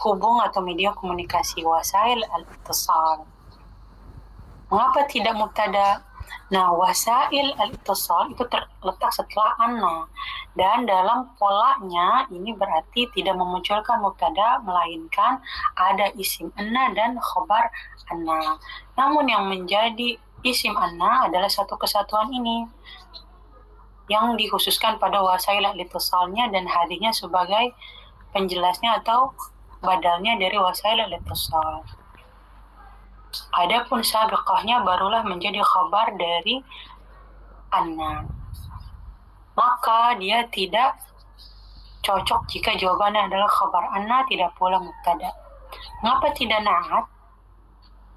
hubung atau media komunikasi, wasail al-ittisal. Mengapa tidak mubtada? Nah, wasail al-ittisal itu terletak setelah anna, dan dalam polanya ini berarti tidak memunculkan mubtada, melainkan ada isim anna dan khabar anna. Namun yang menjadi isim anna adalah satu kesatuan ini yang dikhususkan pada wasail al-ittisalnya, dan hadhinya sebagai penjelasnya atau badalnya dari wasail al-ittisal. Adapun sabiqahnya barulah menjadi khabar dari anna. Maka dia tidak cocok jika jawabannya adalah khabar anna, tidak pula mubtada. Mengapa tidak na'at?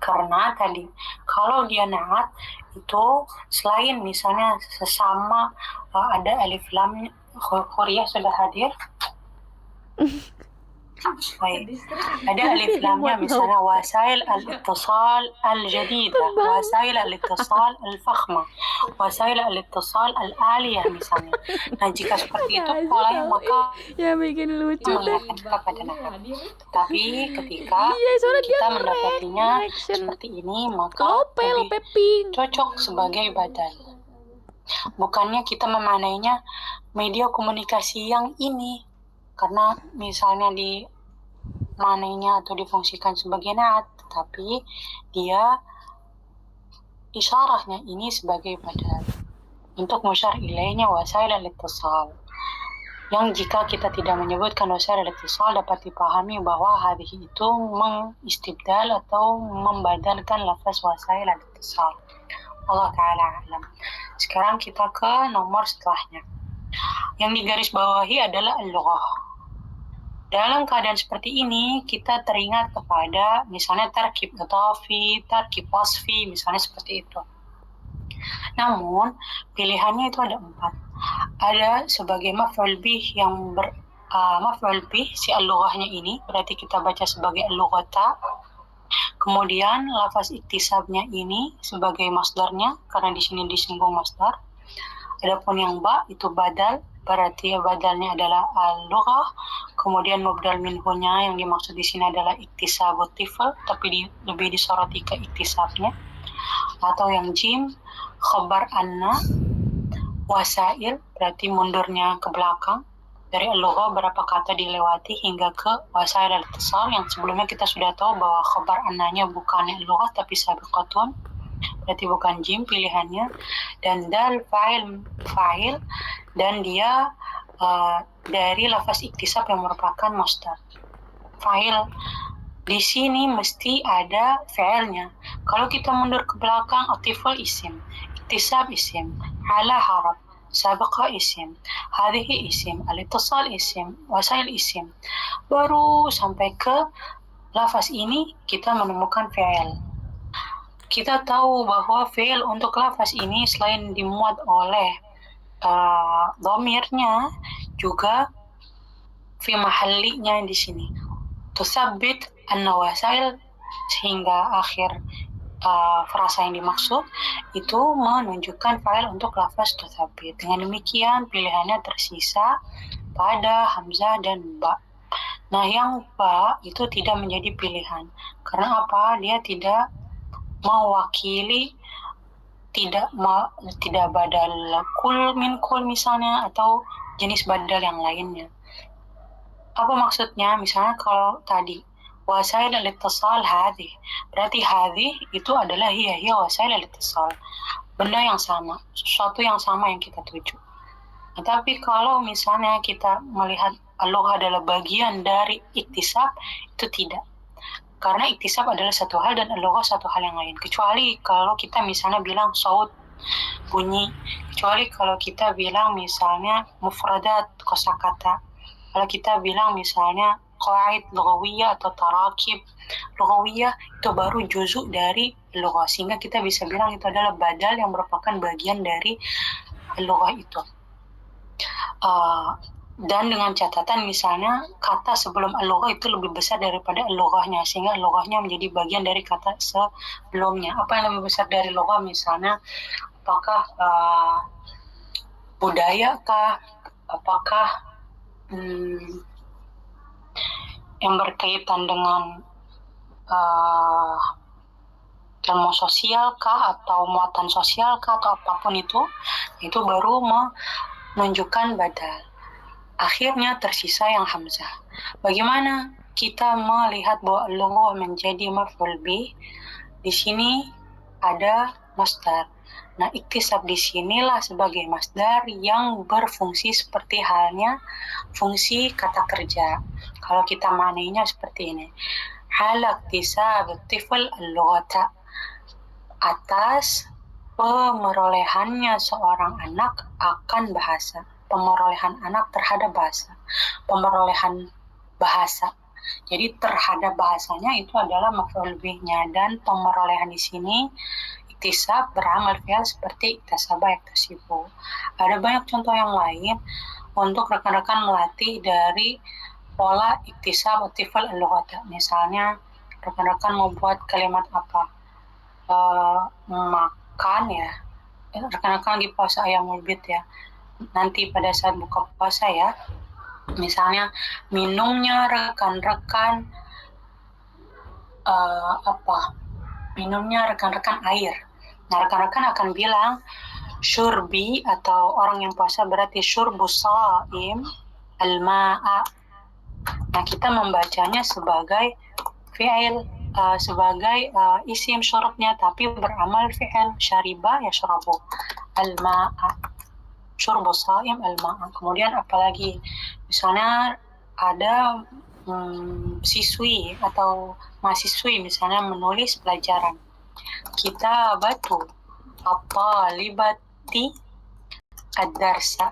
Karena tadi kalau dia na'at itu selain misalnya sesama ada alif lam, Khuriyah sudah hadir? Baik. Ada alif lamnya misalnya wasail al-ittisal al-jadida, wasail al-ittisal al-fakhma, wasail al-ittisal al-aliyah misalnya. Nah, jika seperti itu polanya maka ya bikin lucu mengingatkan kita pada na'at. Tapi ketika kita mendapatinya seperti ini, maka lebih cocok sebagai badal. Bukannya kita memanainya media komunikasi yang ini, karena misalnya di manainya atau difungsikan sebagai na'at, tetapi dia isyarahnya ini sebagai badal untuk musyar ilaihnya wasail al-ittisal, yang jika kita tidak menyebutkan wasail al-ittisal dapat dipahami bahwa hadhihi itu mengistibdal atau membadalkan lafaz wasail al-ittisal. Allah Ta'ala alam. Sekarang kita ke nomor setelahnya. Yang digarisbawahi adalah al-lughah. Dalam keadaan seperti ini, kita teringat kepada misalnya tarkib idhafi, tarkib wasfi, misalnya seperti itu. Namun, pilihannya itu ada 4. Ada sebagai maf'ul bih yang maf'ul bih, si al-lughahnya ini, berarti kita baca sebagai al-lughata. Kemudian, lafaz iktisabnya ini sebagai masdarnya, karena di sini disinggung masdar. Adapun yang ba, itu badal, berarti badalnya adalah al-lughah. Kemudian mubdal minhunya yang dimaksud di sini adalah iktisabut tifl, tapi lebih disoroti ke iktisabnya. Atau yang jim, khabar anna, wasail, berarti mundurnya ke belakang. Dari al-lughah berapa kata dilewati hingga ke wasail al-ittisal, yang sebelumnya kita sudah tahu bahwa khabar annanya bukan al-lughah tapi sabiqatun, berarti bukan jim pilihannya. Dan dal fa'il, dan dia dari lafaz iktisab yang merupakan masdar. Fa'il di sini mesti ada fi'ilnya. Kalau kita mundur ke belakang, atiful isim, iktisab isim, ala haraf, sabiqah isim, hadhihi isim, al-ittisal isim, wasail isim. Baru sampai ke lafaz ini kita menemukan fi'il. Kita tahu bahwa fi'il untuk lafaz ini selain dimuat oleh dhamirnya, juga fi mahallinya di sini tusabbit an-nawasail, sehingga akhir frasa yang dimaksud itu menunjukkan fa'il untuk lafaz tusabbit. Dengan demikian pilihannya tersisa pada hamzah dan ba. Nah, yang ba itu tidak menjadi pilihan. Karena apa? Dia tidak mewakili, tidak badal kul min kul misalnya, atau jenis badal yang lainnya. Apa maksudnya? Misalnya kalau tadi wasail al-ittisal hadhi, berarti hadhi itu adalah hiya wasail al-ittisal, benda yang sama, sesuatu yang sama yang kita tuju. Nah, tapi kalau misalnya kita melihat al-lughah adalah bagian dari iktisab, itu tidak. Karena iktisab adalah satu hal dan al-lughah satu hal yang lain. Kecuali kalau kita misalnya bilang saut, bunyi. Kecuali kalau kita bilang misalnya mufradat, kosakata. Kalau kita bilang misalnya qawaid lughawiyah atau tarakib lughawiyah, itu baru juzuk dari lughah. Sehingga kita bisa bilang itu adalah badal yang merupakan bagian dari lughah itu. Dan dengan catatan misalnya kata sebelum al-lughah itu lebih besar daripada al-lughahnya, sehingga al-lughahnya menjadi bagian dari kata sebelumnya. Apa yang lebih besar dari lughah? Misalnya apakah budaya kah, apakah yang berkaitan dengan ilmu sosial kah atau muatan sosial kah atau apapun itu baru menunjukkan badal. Akhirnya tersisa yang hamzah. Bagaimana kita melihat bahwa lughah menjadi maf'ul bih? Di sini ada masdar. Nah, iktisab di sinilah sebagai masdar yang berfungsi seperti halnya fungsi kata kerja. Kalau kita maknainya seperti ini. Hal iktisab tifl al-lughata, atas pemerolehannya seorang anak akan bahasa, pemerolehan anak terhadap bahasa, pemerolehan bahasa. Jadi terhadap bahasanya itu adalah maf'ul bihnya, dan pemerolehan di sini iktisab beramal fi'il seperti iktasaba yaktasibu. Ada banyak contoh yang lain untuk rekan-rekan melatih dari pola iktisab tifal al-lughata. Misalnya rekan-rekan mau buat kalimat apa? Makan ya, rekan-rekan lagi puasa ayam ulbit ya, nanti pada saat buka puasa ya, misalnya minumnya rekan-rekan minumnya rekan-rekan air. Nah, rekan-rekan akan bilang syurbi, atau orang yang puasa berarti syurbus shaim al-ma'a. Nah, kita membacanya sebagai fi'il, sebagai isim syurubnya, tapi beramal fi'il. Syariba yashrabu al-ma'a, syurbu shaim al-ma'a. Kemudian apalagi, misalnya ada siswi atau mahasiswi misalnya menulis pelajaran, kita batu at-talibati ad-darsa.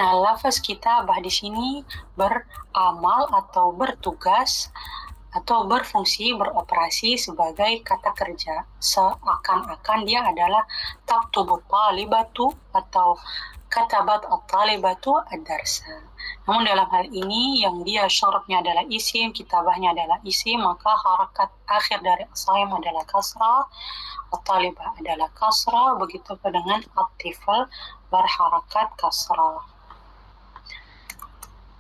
Nah, lafaz kitabah di sini beramal atau bertugas atau berfungsi, beroperasi sebagai kata kerja, seakan-akan dia adalah taktubut talibatu atau katabat at-talibatu ad-darsa. Namun dalam hal ini yang dia syarabnya adalah isim, kitabahnya adalah isim, maka harakat akhir dari as-shaim adalah kasrah, at-talibah adalah kasrah, begitu dengan at-tifl berharakat kasrah.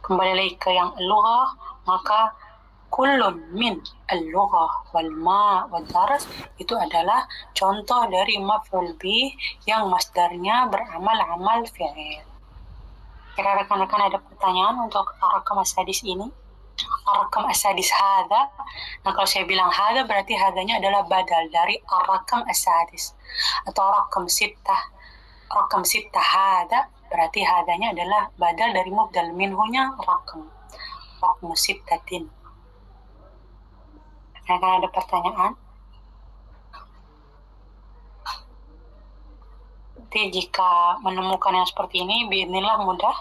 Kembali lagi ke yang al-lughah, maka kullun min al-lughah wal ma' wal daras itu adalah contoh dari maf'ul bih yang masdarnya beramal-amal fi'il. Kira rekan-rekan ada pertanyaan untuk ar-rakam as-sadis ini? Ar-rakam as-sadis hadha. Nah, kalau saya bilang hadha berarti hadanya adalah badal dari ar-rakam as-sadis, atau rakam sittah. Rakam sittah hadha berarti hadanya adalah badal dari mubdal minhunya rakam sittatin. Nah, ada pertanyaan? Jadi jika menemukan yang seperti ini, biidznillah mudah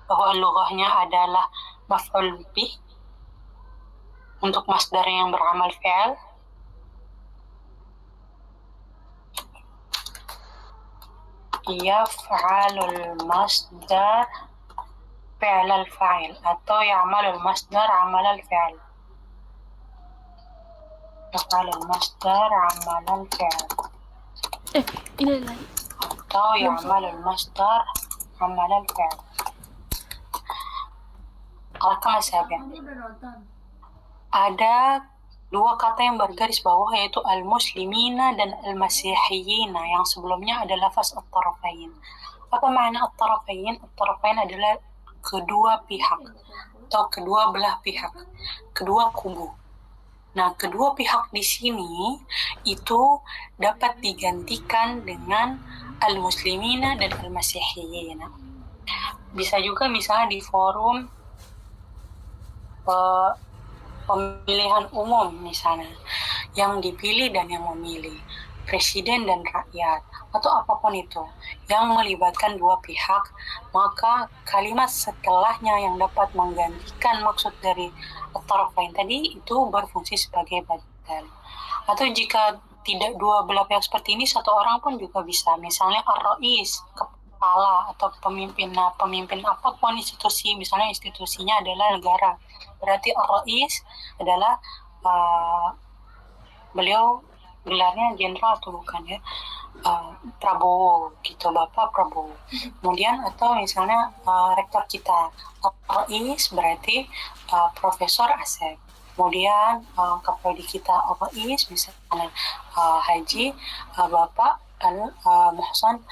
bahwa lughahnya adalah maf'ul bih untuk masdar yang beramal fi'il. Yaf'alul masdar fi'lal fa'il, atau ya'malul masdar amalal fi'il. Yaf'alul masdar amalal fi'il. Ini lagi. Atau ya'malul masdar amalal fi'il. Al-Rakam as-sabi'. Ada dua kata yang bergaris bawah, yaitu al-muslimina dan al-masihiyina, yang sebelumnya ada lafaz at-tarafain. Apa makna at-tarafain? At-tarafain adalah kedua pihak atau kedua belah pihak, kedua kubu. Nah, kedua pihak di sini itu dapat digantikan dengan al-muslimina dan al-masihiyina. Bisa juga misalnya di forum pemilihan umum misalnya, yang dipilih dan yang memilih, presiden dan rakyat, atau apapun itu yang melibatkan dua pihak, maka kalimat setelahnya yang dapat menggantikan maksud dari at-tarafain tadi itu berfungsi sebagai badal. Atau jika tidak dua belah pihak seperti ini, satu orang pun juga bisa, misalnya ar-rais, kepala atau pemimpin. Nah, pemimpin apapun institusi, misalnya institusinya adalah negara, berarti ar-rais adalah beliau gelarnya jenderal atau bukan ya, Prabowo gitu, Bapak Prabowo. Kemudian atau misalnya rektor kita Rais berarti Profesor Asep. Kemudian Kapolri kita Rais misalnya Haji Bapak Muhsan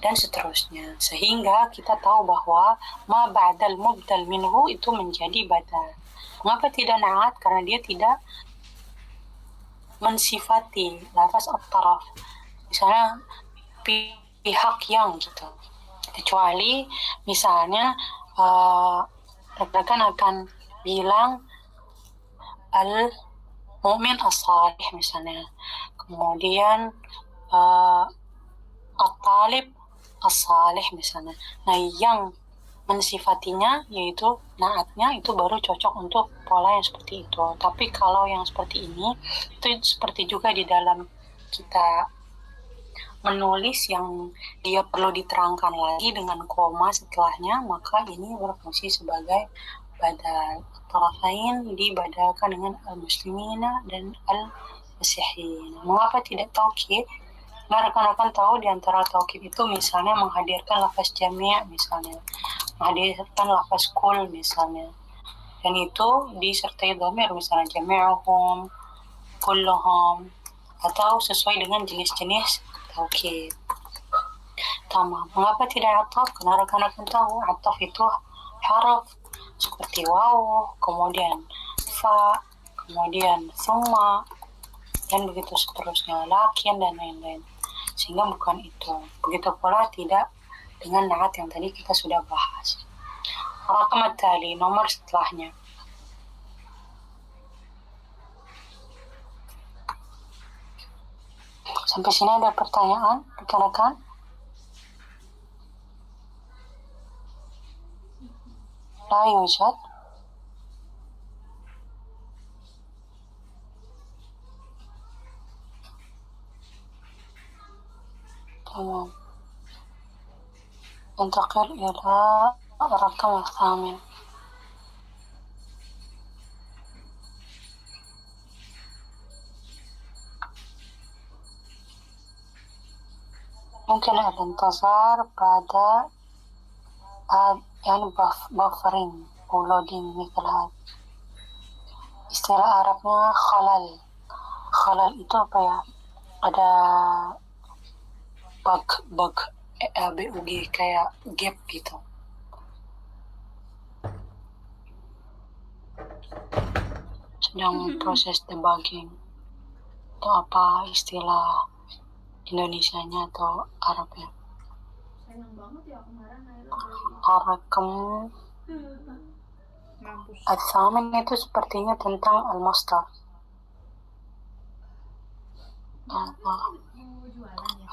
dan seterusnya. Sehingga kita tahu bahwa ma ba'dal mubdal minhu itu menjadi badal. Mengapa tidak na'at? Karena dia tidak mensifati lafaz at-taraf. Misalnya pihak yang gitu. Kecuali misalnya rekan akan bilang al-mu'min as-salih misalnya. Kemudian at-talib as-salih misalnya. Nah, yang mensifatinya yaitu naatnya itu baru cocok untuk pola yang seperti itu. Tapi kalau yang seperti ini itu seperti juga di dalam kita menulis yang dia perlu diterangkan lagi dengan koma setelahnya, maka ini berfungsi sebagai badal. Tarafain dibadalkan dengan al-muslimina dan al-masihin. Mengapa tidak taukid? Nah, rekan-rekan tahu di antara taukid itu misalnya menghadirkan lafaz jami' misalnya, menghadirkan lafaz kul misalnya, dan itu disertai dhamir misalnya jami'uhum, kulluhum, atau sesuai dengan jenis-jenis taukid. Tamam. Mengapa tidak ataf? Karena rekan-rekan tahu ataf itu haraf seperti waw, kemudian fa, kemudian summa, dan begitu seterusnya, lakin dan lain-lain. Sehingga bukan itu. Begitu pula tidak dengan naat yang tadi kita sudah bahas. Rakam tali, nomor setelahnya. Sampai sini ada pertanyaan, rekan-rekan? La yujad. تمام. ننتقل إلى الرقم الثامن. يمكن الانتظار بعد يعني buffering أو loading مثل هذا. Istilah Arabnya khalal. Khalal itu apa ya? Ada bug bug kayak gap gitu. Sedang proses debugging. Itu apa istilah Indonesianya atau Arabnya? Sayang banget ya kemarin Arakam Al-Thamin itu sepertinya tentang al-masdar.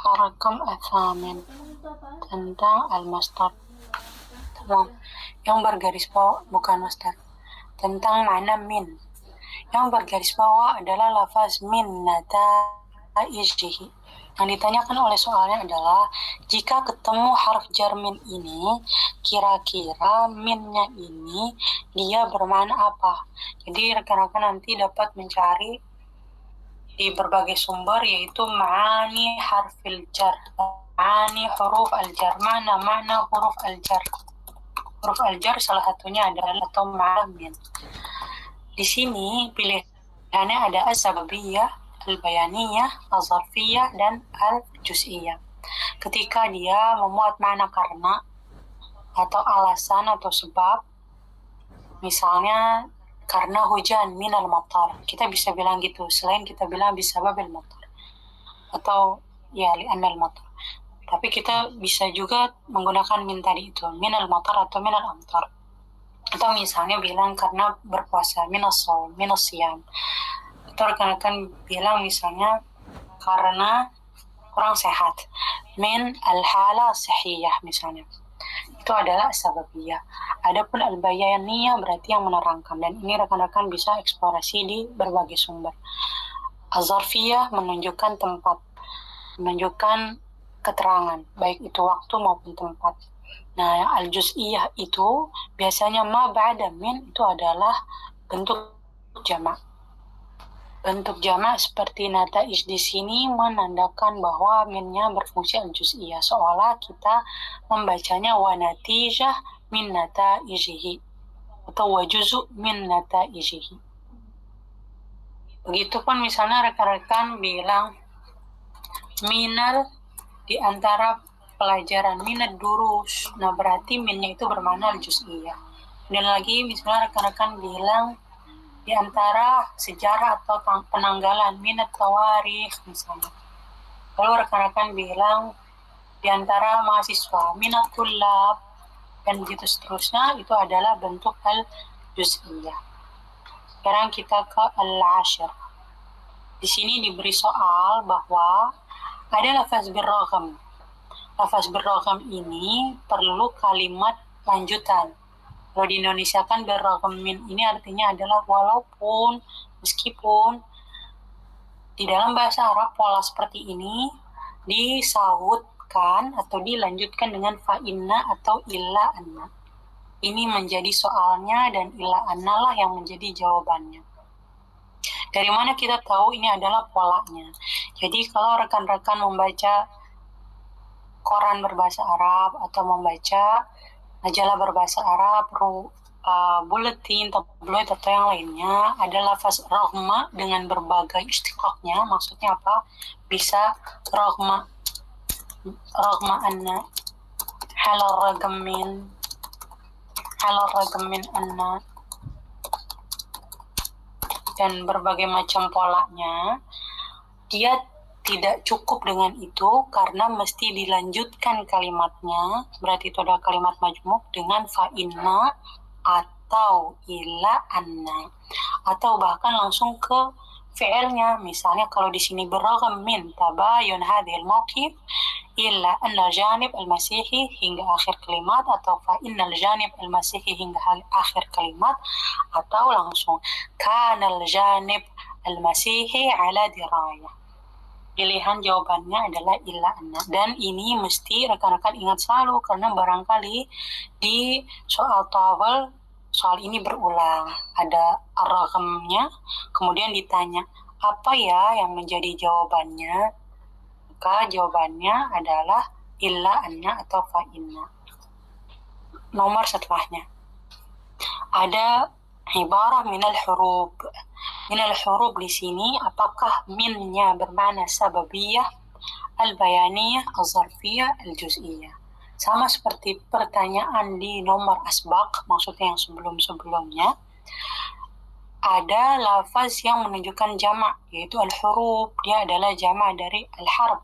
Arakam Al-Thamin tentang al-masdar. Yang bergaris bawah bukan masdar. Tentang makna min. Yang bergaris bawah adalah lafaz min nataijihi. Yang ditanyakan oleh soalnya adalah jika ketemu harf jar min ini, kira-kira minnya ini dia bermakna apa? Jadi rekan-rekan nanti dapat mencari di berbagai sumber, yaitu ma'ani harfil jar, ma'ani huruf al-jar, mana huruf al-jar. Huruf al-jar salah satunya adalah atau ma'na min. Di sini pilihannya ada as-sababiyah, al-bayaniyah, al-zarfiyah, dan al-juz'iyah. Ketika dia memuat makna karena atau alasan atau sebab, misalnya karena hujan minal matar, kita bisa bilang gitu, selain kita bilang bisababil matar atau ya li'annal matar. Tapi kita bisa juga menggunakan min tadi itu, minal matar atau minal amtar. Atau misalnya bilang karena berpuasa, minas shaum, minas siyam. Atau rekan-rekan bilang misalnya karena kurang sehat, min al-hala sihiyah misalnya. Itu adalah sababiyah. Adapun al-bayaniyah berarti yang menerangkan, dan ini rekan-rekan bisa eksplorasi di berbagai sumber. Az-zarfiyah menunjukkan tempat, menunjukkan keterangan, baik itu waktu maupun tempat. Nah, al-juz'iyah itu biasanya ma ba'da min itu adalah bentuk jamak. Bentuk jamak seperti nata'ij di sini menandakan bahwa minnya berfungsi al-juz'iyah, seolah kita membacanya wa natijah min nata'ijihi atau wa juzu' min nata'ijihi. Begitupun misalnya rekan-rekan bilang minal di antara pelajaran, minad durus. Nah, berarti minnya itu bermakna al-juz'iyah. Dan lagi misalnya rekan-rekan bilang di antara sejarah atau penanggalan, minat tawarikh misalnya. Lalu rekan-rekan bilang di antara mahasiswa, minat tullab, dan begitu seterusnya, itu adalah bentuk al-juz'iyah. Sekarang kita ke al-ashir. Di sini diberi soal bahwa ada lafaz birragam. Lafaz birragam ini perlu kalimat lanjutan. Kalau di Indonesia kan beragam min ini artinya adalah walaupun, meskipun. Di dalam bahasa Arab pola seperti ini disahutkan atau dilanjutkan dengan fa'inna atau illa anna. Ini menjadi soalnya dan illa anna lah yang menjadi jawabannya. Dari mana kita tahu ini adalah polanya? Jadi kalau rekan-rekan membaca koran berbahasa Arab atau membaca majalah berbahasa Arab, buletin, tabloid atau yang lainnya, ada lafaz rahma dengan berbagai istiqaqnya. Maksudnya apa? Bisa rahma anna, halal ragamin anna, dan berbagai macam polanya. Dia tidak cukup dengan itu karena mesti dilanjutkan kalimatnya, berarti itu adalah kalimat majmuk dengan fa'inna atau ila anna, atau bahkan langsung ke fi'ilnya. Misalnya kalau di sini beragam min tabayun hadhil mawqif illa anna janib al-masihi hingga akhir kalimat, atau fa'innal janib al-masihi hingga akhir kalimat, atau langsung kanal janib al-masihi ala dirayah. Pilihan jawabannya adalah illa anna. Dan ini mesti rekan-rekan ingat selalu karena barangkali di soal tawal soal ini berulang. Ada ragamnya, kemudian ditanya apa ya yang menjadi jawabannya. Maka jawabannya adalah illa anna atau fa'inna. Nomor setelahnya ada ibarah minal hurub. Minal hurub di sini apakah minnya bermakna sababiyah, al-bayaniyah, al-zarfiyah, al-juz'iyah? Sama seperti pertanyaan di nomor asbaq, maksudnya yang sebelum-sebelumnya. Ada lafaz yang menunjukkan jamak, yaitu al-hurub. Dia adalah jamak dari al-harb.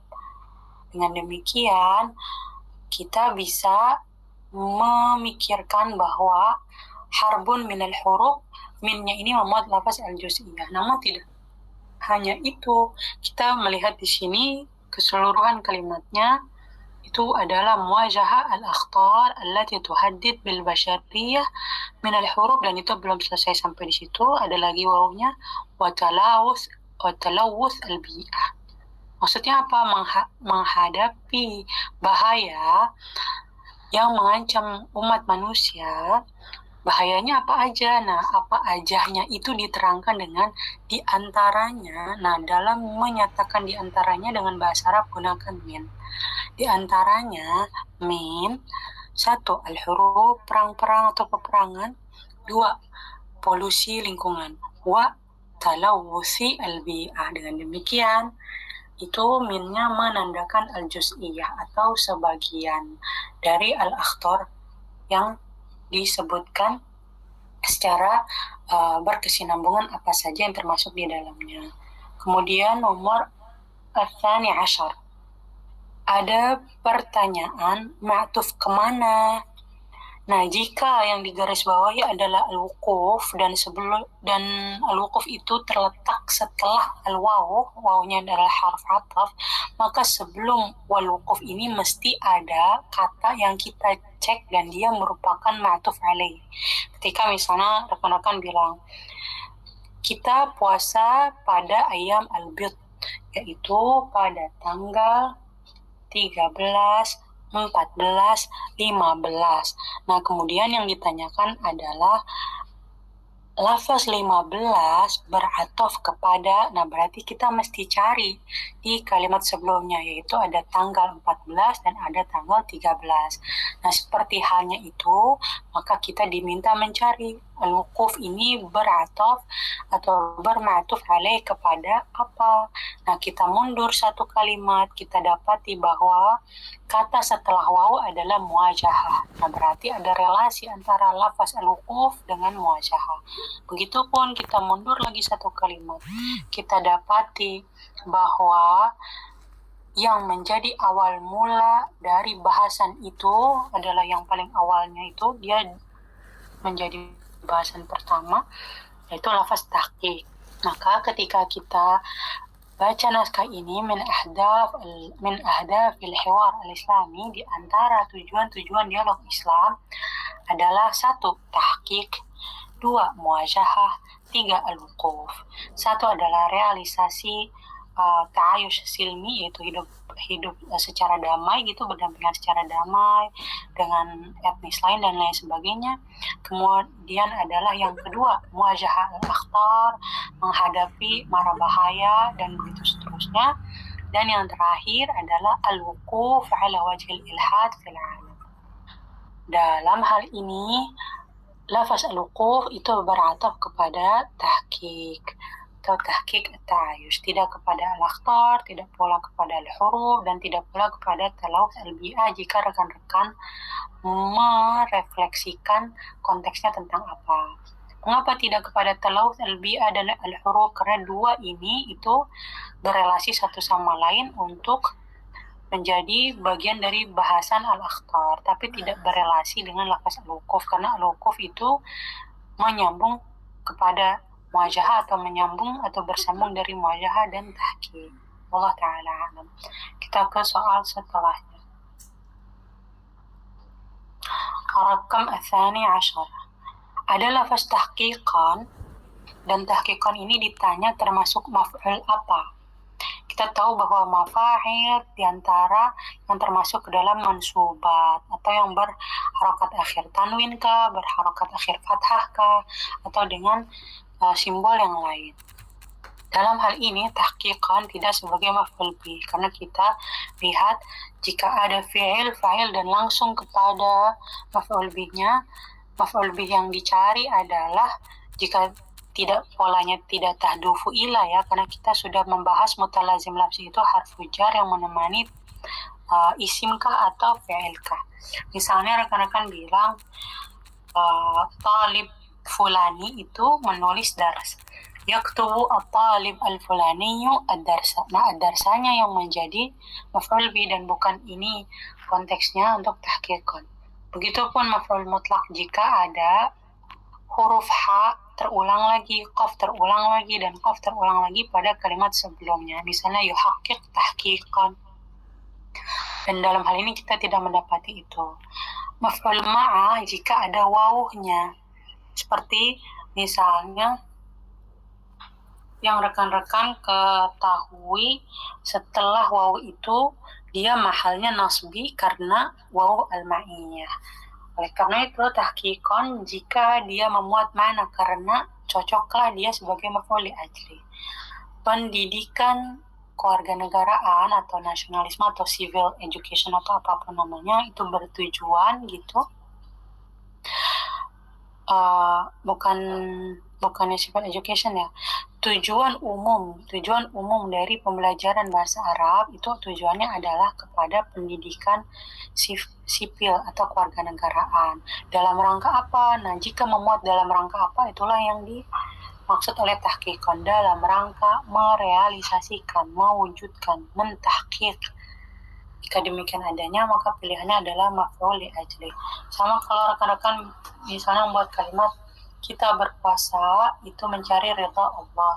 Dengan demikian, kita bisa memikirkan bahwa harbun minal hurub, minnya ini memuat lafaz al-juz'iyah. Namun tidak hanya itu, kita melihat di sini keseluruhan kalimatnya itu adalah muwajaha al-akhtar allati tuhaddid bil bashariyah min al-hurub, dan itu belum selesai sampai di situ. Ada lagi wawunya wa talawus al-bi'ah. Maksudnya apa? Menghadapi bahaya yang mengancam umat manusia. Bahayanya apa aja? Nah, apa ajanya itu diterangkan dengan diantaranya. Nah, dalam menyatakan diantaranya dengan bahasa Arab gunakan min. Diantaranya min, 1. Al-huruf, perang-perang atau peperangan. 2. Polusi lingkungan. Wa talawusi al-bi'ah. Dengan demikian, itu minnya menandakan al-juz'iyah atau sebagian dari al-akhtar yang disebutkan secara berkesinambungan apa saja yang termasuk di dalamnya. Kemudian nomor al-thani ashar. Ada pertanyaan ma'tuf kemana? Nah, jika yang digarisbawahi adalah al-wuquf dan al-wuquf itu terletak setelah al-waw, wawnya adalah harf ataf, maka sebelum wal-wuquf ini mesti ada kata yang kita cek dan dia merupakan ma'tuf alaih. Ketika misalnya rekan-rekan bilang kita puasa pada ayam al-bid, yaitu pada tanggal 13, 14, 15. Nah, kemudian yang ditanyakan adalah Lafaz 15 berataf kepada, nah berarti kita mesti cari di kalimat sebelumnya, yaitu ada tanggal 14 dan ada tanggal 13. Nah, seperti halnya itu, maka kita diminta mencari al-wuquf ini berataf atau berma'tuf alaih kepada apa. Nah, kita mundur satu kalimat, kita dapati bahwa kata setelah waw adalah muwajahah. Nah, berarti ada relasi antara lafaz al-wuquf dengan muwajahah. Begitupun kita mundur lagi satu kalimat, kita dapati bahwa yang menjadi awal mula dari bahasan itu adalah yang paling awalnya itu dia menjadi bahasan pertama, yaitu lafaz tahqiq. Maka ketika kita baca naskah ini min ahdafil hiwar al-islami, di antara tujuan-tujuan dialog Islam adalah 1. Tahqiq, 2. Muwajahah, 3. Al-wuquf. 1 adalah realisasi ta'ayush silmi, yaitu hidup secara damai gitu, berdampingan secara damai dengan etnis lain dan lain sebagainya. Kemudian adalah yang kedua, muwajahah al-akhtar, menghadapi mara bahaya dan begitu seterusnya. Dan yang terakhir adalah al-wuquf ala wajhil ilhad fil alam. Dalam hal ini lafaz al-wuquf itu berataf kepada tahqiq atau tahqiq at-ta'ayush, tidak kepada al-akhtar, tidak pula kepada al-huruf, dan tidak pula kepada talawuz al-bi'ah jika rekan-rekan merefleksikan konteksnya tentang apa. Mengapa tidak kepada talawuz al-bi'ah dan al-huruf? Karena dua ini itu berelasi satu sama lain untuk menjadi bagian dari bahasan al-akhtar, tapi tidak berelasi dengan lafaz al-wuquf, karena al-wuquf itu menyambung kepada muwajahah atau menyambung atau bersambung dari muwajahah dan tahqiq. Allah Ta'ala alam. Kita ke soal setelahnya. Rakam ats-tsani asyar. Ada lafaz tahqiqan, dan tahqiqan ini ditanya termasuk maf'ul apa. Kita tahu bahwa mafa'il diantara yang termasuk ke dalam mansubat atau yang berharokat akhir tanwin kah, berharokat akhir fathah kah, atau dengan simbol yang lain. Dalam hal ini tahqiqan tidak sebagai maf'ul bih, karena kita lihat jika ada fi'il, fa'il dan langsung kepada maf'ul bihnya, maf'ul bih yang dicari adalah jika tidak, polanya tidak tahdufu ila ya, karena kita sudah membahas mutalazim lafzi itu harfu jar yang menemani isim kah atau fi'il kah. Misalnya rekan-rekan bilang talib fulani itu menulis dars, yaktubu at-talib al-fulaniyu ad-darsa. Nah, ad-darsanya yang menjadi maf'ul bih dan bukan ini konteksnya untuk tahqiqan. Begitupun maf'ul mutlak jika ada huruf ha terulang lagi, qaf terulang lagi, dan qaf terulang lagi pada kalimat sebelumnya. Misalnya yuhaqqiq tahqiqan. Dan dalam hal ini kita tidak mendapati itu. Maf'ul ma'ah jika ada wawuhnya. Seperti misalnya yang rekan-rekan ketahui, setelah wawu itu dia mahalnya nasbi karena wawu al-ma'iyah. Oleh karena itu tahqiqan jika dia memuat mana, karena cocoklah dia sebagai maf'ul li ajli. Pendidikan kewarganegaraan atau nasionalisme atau civil education atau apapun namanya itu bertujuan gitu, bukannya civil education ya, tujuan umum dari pembelajaran bahasa Arab itu tujuannya adalah kepada pendidikan sipil atau kewarganegaraan. Dalam rangka apa? Nah, jika memuat dalam rangka apa, itulah yang dimaksud oleh tahqiqan, dalam rangka merealisasikan, mewujudkan, mentahqiq. Jika demikian adanya, maka pilihannya adalah maf'ul li ajli. Sama kalau rekan-rekan misalnya membuat kalimat kita berpuasa itu mencari ridha Allah,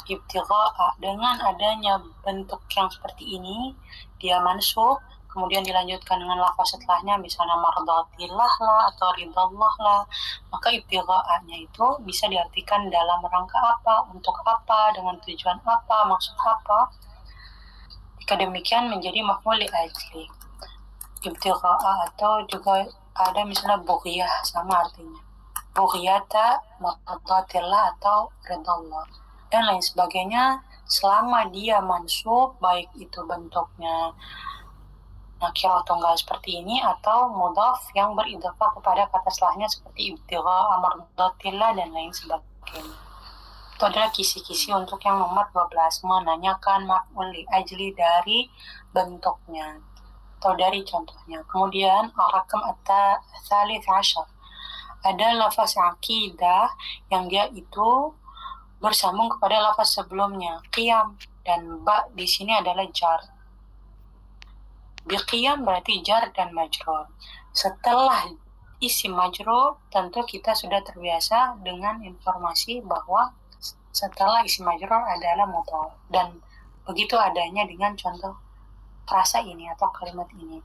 ibtigha'a, dengan adanya bentuk yang seperti ini dia mansub, kemudian dilanjutkan dengan lafaz setelahnya misalnya mardatillah lah atau ridallah lah, maka ibtigha'anya itu bisa diartikan dalam rangka apa, untuk apa, dengan tujuan apa, maksud apa. Jika demikian menjadi maf'ul li ajli. Ibtigha'a atau juga ada misalnya bughyah, sama artinya. Bughyata mardatillah atau ridallah dan lain sebagainya, selama dia mansub, baik itu bentuknya nakirah tunggal seperti ini atau mudhaf yang beridhafah kepada kata setelahnya seperti ibtigha mardatillah dan lain sebagainya. Itu adalah kisi-kisi untuk yang nomor 12, menanyakan maf'ul li ajli dari bentuknya atau dari contohnya. Kemudian ar-rakam at-tsalits asyar, ada lafaz aqidah yang dia itu bersambung kepada lafaz sebelumnya, qiyam, dan ba di sini adalah jar. Biqiyam berarti jar dan majrur. Setelah isim majrur, tentu kita sudah terbiasa dengan informasi bahwa setelah isim majrur adalah mudhaf, dan begitu adanya dengan contoh frasa ini atau kalimat ini.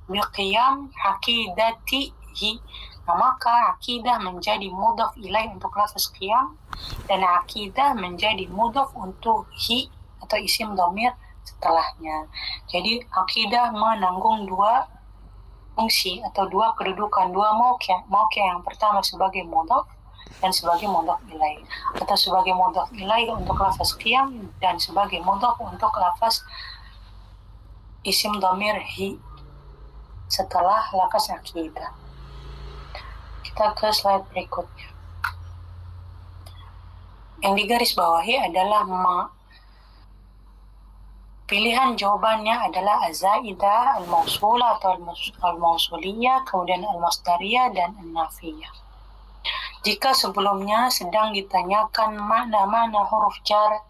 Biqiyam aqidatihi, nah, maka aqidah menjadi mudhaf ilaih untuk lafaz qiyam, dan aqidah menjadi mudhaf untuk hi atau isim dhamir setelahnya. Jadi aqidah menanggung dua fungsi atau dua kedudukan, dua mauqi'. Yang pertama sebagai mudhaf dan sebagai mudhaf ilaih, atau sebagai mudhaf ilaih untuk lafaz qiyam dan sebagai mudhaf untuk lafaz isim dhamir hi setelah lafaz aqidah. Kita ke slide berikutnya. Yang digarisbawahi adalah ma. Pilihan jawabannya adalah az-zaidah, al-mausulah atau al-mausuliyah, kemudian al-masdariyah dan an-nafiyah. Jika sebelumnya sedang ditanyakan mana-mana huruf jar,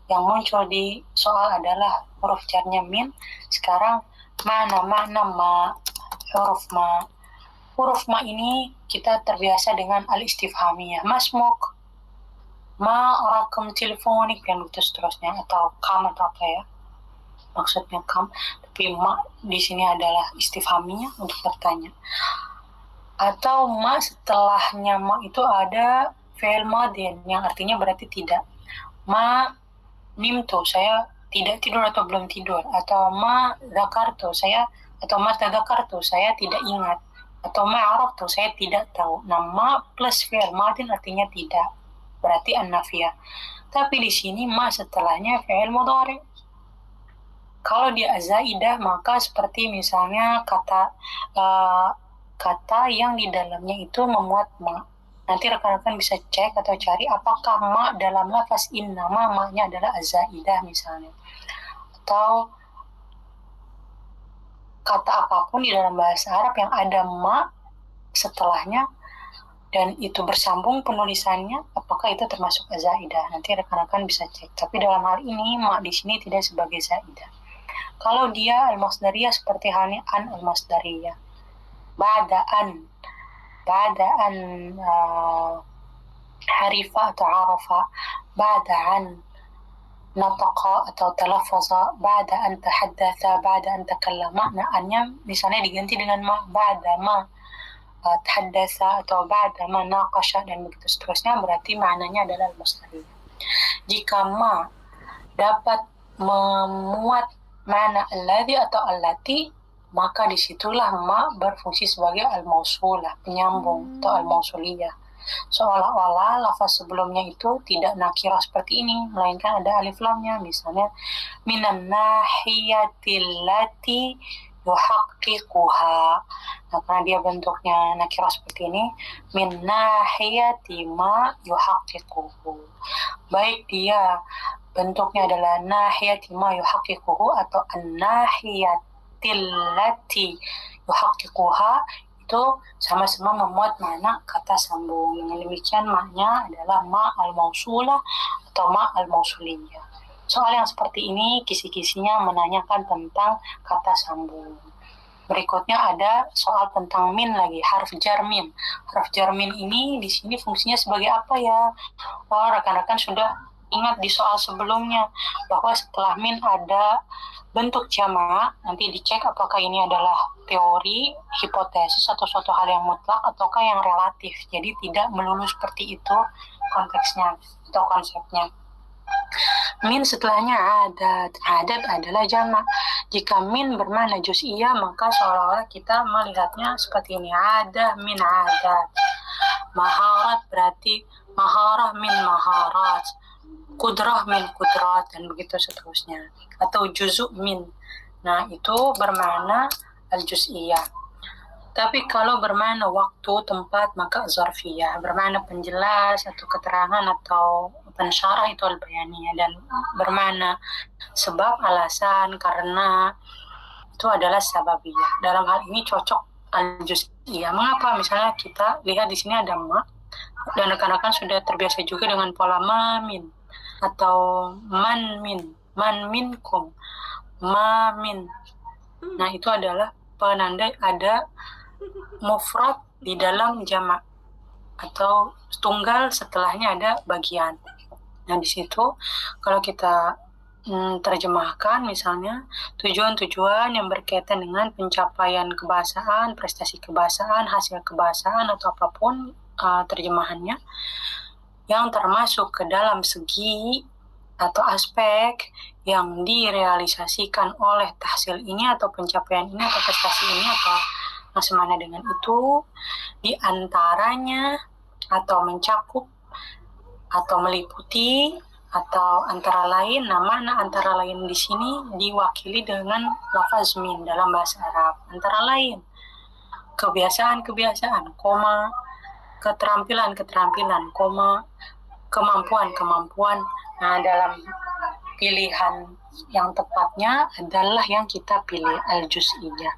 yang muncul di soal adalah huruf jarnya min, sekarang mana-mana ma, huruf ma. Huruf ma ini kita terbiasa dengan al-istifhamiyah, masmuk, ma rakam teleponik, dan begitu seterusnya, atau kam atau apa ya. Maksudnya kam, tapi ma di sini adalah istifhamiyah untuk bertanya. Atau ma setelahnya ma itu ada fi'il madin yang artinya berarti tidak. Ma nimtu, saya tidak tidur atau belum tidur, atau ma dzakartu, saya, atau ma tadzakartu, saya tidak ingat, atau ma araftu, saya tidak tahu. Nah, ma plus fi'il madin artinya tidak, berarti an-nafiyah. Tapi di sini ma setelahnya fi'il mudhari. Kalau dia zaidah, maka seperti misalnya kata yang di dalamnya itu memuat ma. Nanti rekan-rekan bisa cek atau cari apakah ma dalam lafaz innama ma-nya adalah zaidah misalnya. Atau kata apapun di dalam bahasa Arab yang ada ma setelahnya dan itu bersambung penulisannya, apakah itu termasuk zaidah? Nanti rekan-rekan bisa cek. Tapi dalam hal ini ma di sini tidak sebagai zaidah. Kalau dia al-masdariyah seperti halnya an al-masdariyah. Ba'da'an harifa atau arafa, ba'da'an nataqa atau talaffaza, ba'da'an tahaddatha, ba'da'an takallama. Nah, annya misalnya diganti dengan ma, ba'da ma tahaddatha atau ba'da ma naqasha, dan begitu seterusnya, berarti maknanya adalah al-masdariyah. Jika ma dapat memuat mana alladhi atau allati, maka disitulah ma berfungsi sebagai al-mausulah, penyambung, atau al-mausuliyah. Seolah-olah lafaz sebelumnya itu tidak nakirah seperti ini, melainkan ada alif lamnya. Misalnya minan nahiyatil lati yuhaqqiquha. Nah, karena dia bentuknya nakirah seperti ini, min nahiyati ma yuhaqqiquhu. Baik dia bentuknya adalah nahiyati ma yuhaqqiquhu atau an-nahiyatil lati yuhaqqiquha, itu sama-sama memuat makna kata sambung. Dengan demikian maknanya adalah ma al-mausulah atau ma al-mausuliyah. Soal yang seperti ini kisi-kisinya menanyakan tentang kata sambung. Berikutnya ada soal tentang min lagi, harf jar min. Harf jar min ini di sini fungsinya sebagai apa ya? Oh, rekan-rekan sudah ingat di soal sebelumnya bahwa setelah min ada bentuk jamak. Nanti dicek apakah ini adalah teori, hipotesis, atau suatu hal yang mutlak ataukah yang relatif. Jadi tidak melulu seperti itu konteksnya atau konsepnya. Min setelahnya adat. Adat adalah jamak. Jika min bermakna juz'iyah, maka seolah-olah kita melihatnya seperti ini. Ada min adat. Maharat berarti maharah min maharat. Kudrah min kudrat, dan begitu seterusnya. Atau juzuk min. Nah, itu bermakna al-juz'iyah. Tapi kalau bermakna waktu, tempat, maka zarfiyah. Bermakna penjelas atau keterangan atau pensyarah itu al-bayaniyah. Dan bermakna sebab, alasan, karena itu adalah sababiyah. Dalam hal ini cocok al-juz'iyah. Mengapa? Misalnya kita lihat di sini ada ma, dan rekan-rekan sudah terbiasa juga dengan pola ma min atau man minkum, ma min. Nah, itu adalah penanda ada mufrad di dalam jamak atau tunggal, setelahnya ada bagian. Nah, di situ kalau kita terjemahkan misalnya tujuan-tujuan yang berkaitan dengan pencapaian kebahasaan, prestasi kebahasaan, hasil kebahasaan atau apapun terjemahannya yang termasuk ke dalam segi atau aspek yang direalisasikan oleh tahsil ini atau pencapaian ini atau prestasi ini atau semana dengan itu, di antaranya atau mencakup atau meliputi atau antara lain. Nama antara lain di sini diwakili dengan lafaz min dalam bahasa Arab. Antara lain kebiasaan-kebiasaan, koma, keterampilan-keterampilan, koma, kemampuan-kemampuan. Nah, dalam pilihan yang tepatnya adalah yang kita pilih al-juz'iyah.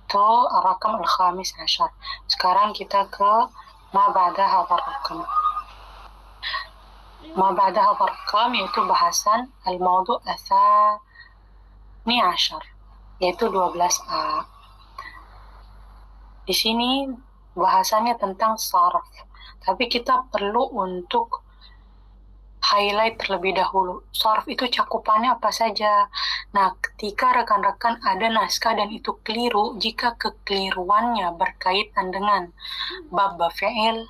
Itu rakam al-khamis asyar. Sekarang kita ke ma ba'da hadha rakam. Ma ba'da hadha rakam yaitu bahasan al-mawdu' atsani asyar, yaitu 12a. Di sini bahasannya tentang sarf, tapi kita perlu untuk highlight terlebih dahulu. Sarf itu cakupannya apa saja. Nah, ketika rekan-rekan ada naskah dan itu keliru, jika kekeliruannya berkaitan dengan bab fi'il,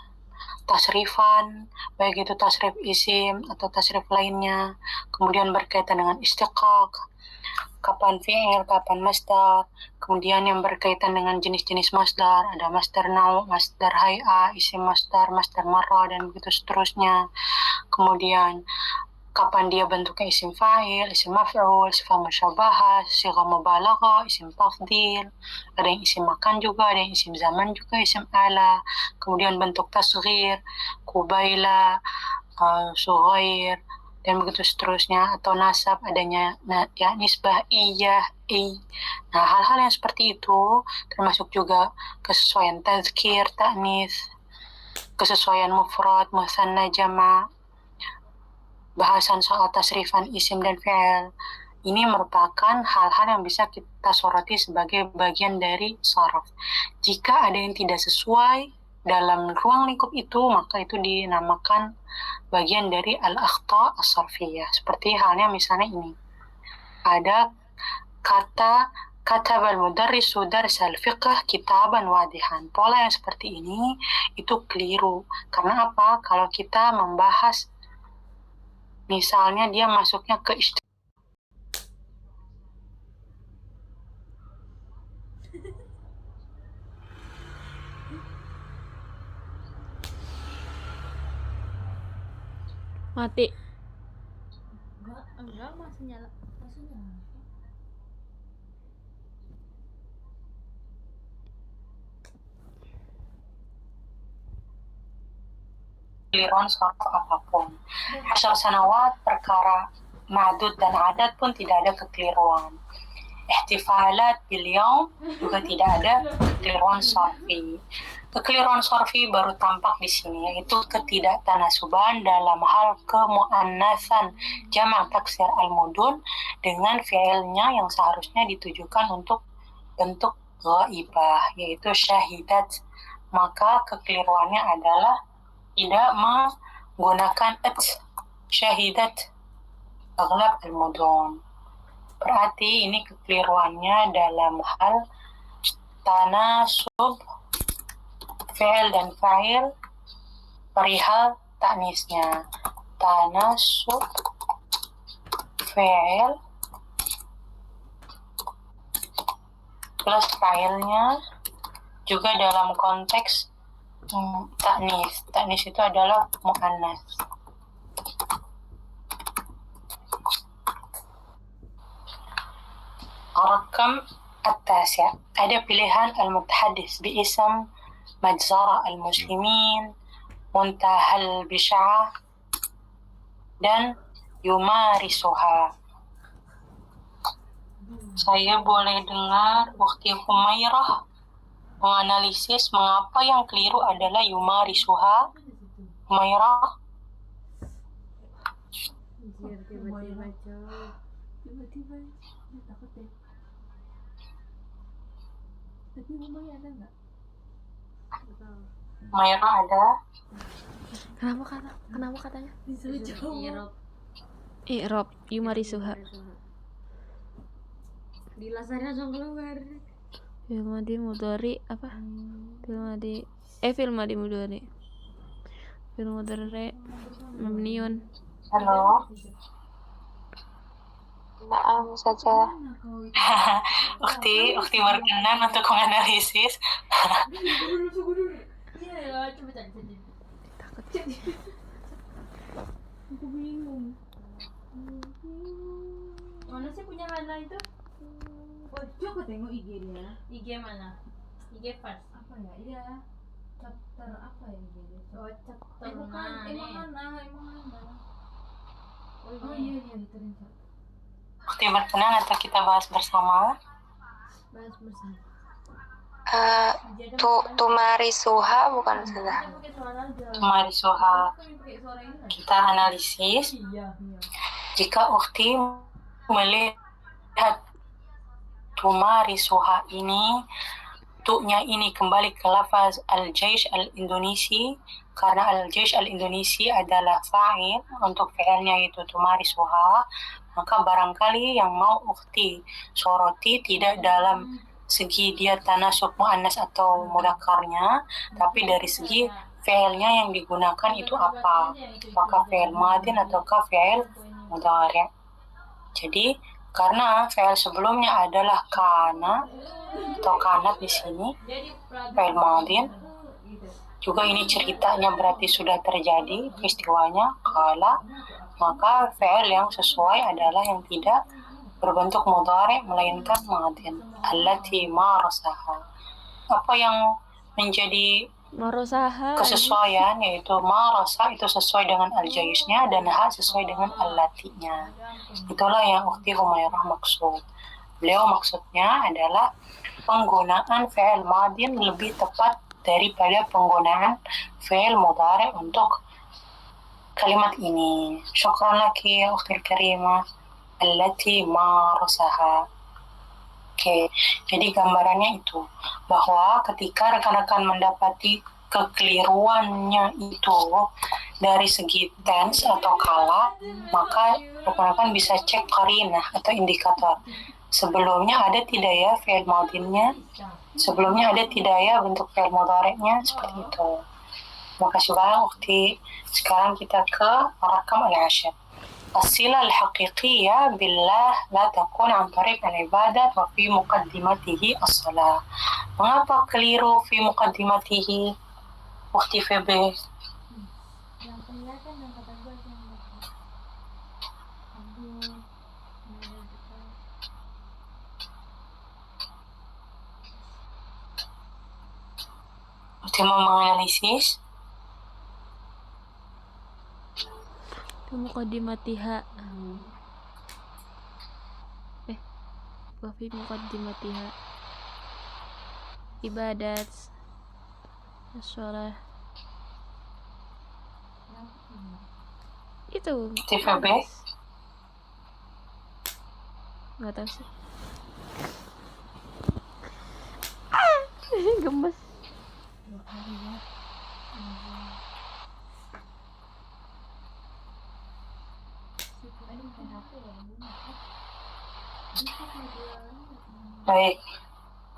tasrifan, baik itu tasrif isim atau tasrif lainnya, kemudian berkaitan dengan istiqaq, kapan fi'il, kapan masdar, kemudian yang berkaitan dengan jenis-jenis masdar, ada masdar nau, masdar hay'a, isim masdar, masdar marra, dan begitu seterusnya. Kemudian kapan dia bentuknya isim fa'il, isim maf'ul, sifat musyabahah, sigha mubalaghah, isim tafdil, ada yang isim makan juga, ada yang isim zaman juga, isim ala, kemudian bentuk tasghir, kubaila, sughair, dan begitu seterusnya, atau nasab, adanya ya nisbah iyah, Nah, hal-hal yang seperti itu termasuk juga kesesuaian tazkir, ta'nis, kesesuaian mufrad, musanna, jama', bahasan soal tasrifan isim dan fi'il. Ini merupakan hal-hal yang bisa kita soroti sebagai bagian dari saraf. Jika ada yang tidak sesuai dalam ruang lingkup itu, maka itu dinamakan bagian dari al-akhta as-sarfiyah. Seperti halnya misalnya ini. Ada kata katabal mudarrisu darsal fiqh kitaban wadihan. Pola yang seperti ini itu keliru. Karena apa? Kalau kita membahas misalnya dia masuknya ke mati. Enggak, masih nyala. keliruan sarf apapun. 10 sanawat perkara ma'dud dan adat pun tidak ada kekeliruan. Ihtifalat bil yaum juga tidak ada kekeliruan sarfi. Kekeliruan sarfi baru tampak di sini, yaitu ketidaktanasuban dalam hal kemuannasan jamak taksir al-mudun dengan fi'ilnya yang seharusnya ditujukan untuk bentuk ghaibah, yaitu syahidat. Maka kekeliruannya adalah tidak menggunakan syahidat aghlab al-mudun. Berarti ini kekeliruannya dalam hal tanasub fi'il dan fa'il perihal ta'nisnya. Tanasub fi'il plus fa'ilnya juga dalam konteks ta'nis. Ta'nis itu adalah mu'annas. Rakam at-tasi', ada pilihan al-mutahaddis biism majzara al-muslimin, muntahal bish'ah, dan yumarisuha. Saya boleh dengar Ukhti Humairah menganalisis mengapa yang keliru adalah yumarisuha. Humairah? Tiba-tiba jauh. Tiba-tiba takut deh. Tapi rumahnya ada nggak? Humairah ada? Kenapa katanya? Disuruh jawab. I'rab yumarisuha. Di lasarnya langsung keluar. Fil madi mudhari apa? Fil madi mudhari. Fil mudhari mabniun. Halo? Naam saja. Ukhti berkenan untuk menganalisis. Iya, coba cari. Takut. Aku bingung. Mana sih punya Hana itu? Oh, coba tengok IG-nya. IG mana? IG first. Apa ya? Iya. Chapter apa ya IG-nya? Oh, chapter. Bukan, emang Hana. Oh iya, diterima. Ukhti berkenan atau kita bahas bersama? Bahas bersama. Tumarisuha bukan salah. Pakai suara aja. Tumarisuha. Pakai suara ini aja. Kita analisis. Iya. Jika Ukhti melihat tumarisuha ini, tuknya ini kembali ke lafaz al-jaish al-Indonesi, karena al-jaish al-Indonesi adalah fa'il untuk fi'ilnya itu tumarisuha, maka barangkali yang mau Ukhti soroti tidak dalam segi dia tanasub mu'annas atau mudzakarnya, tapi dari segi fi'ilnya yang digunakan itu apa, apakah fi'il madin ataukah fi'il mudhari'. Jadi karena fi'il sebelumnya adalah kana atau kanat di sini, fi'il madin, juga ini ceritanya berarti sudah terjadi peristiwanya kala, maka fi'il yang sesuai adalah yang tidak berbentuk mudhari' melainkan madin. Allati marasaha. Apa yang menjadi Marosaha. kesesuaian yaitu marasa itu sesuai dengan al-jaishnya dan ha sesuai dengan al-latinya. Itulah yang Ukhti Humairah maksud. Beliau maksudnya adalah penggunaan fi'il madin lebih tepat daripada penggunaan fi'il mudhari' untuk kalimat ini. Syukran laki ya Ukhti Karimah. Allati marasaha. Oke, jadi gambarannya itu bahwa ketika rekan-rekan mendapati kekeliruannya itu dari segi tense atau kala, maka rekan-rekan bisa cek qarinah atau indikator. Sebelumnya ada tidak ya fi'il madinnya? Sebelumnya ada tidak ya bentuk fi'il mudhari'nya? Seperti itu. Makasih banyak Ukhti. Sekarang kita ke rakam al-ashar. الصلة الحقيقية بالله لا تكون عن طريق العبادة وفي مقدمته الصلاة. Mengapa keliru fi muqaddimatihi? Ukhti Febe. Yang kelihatan yang kata gue yang Ukhti mau menganalisis? Muqaddimatiha. Wa fi muqaddimatiha ibadat shalah. Itu Ukhti Febe. nggak tahu sih. Gemes. Baik,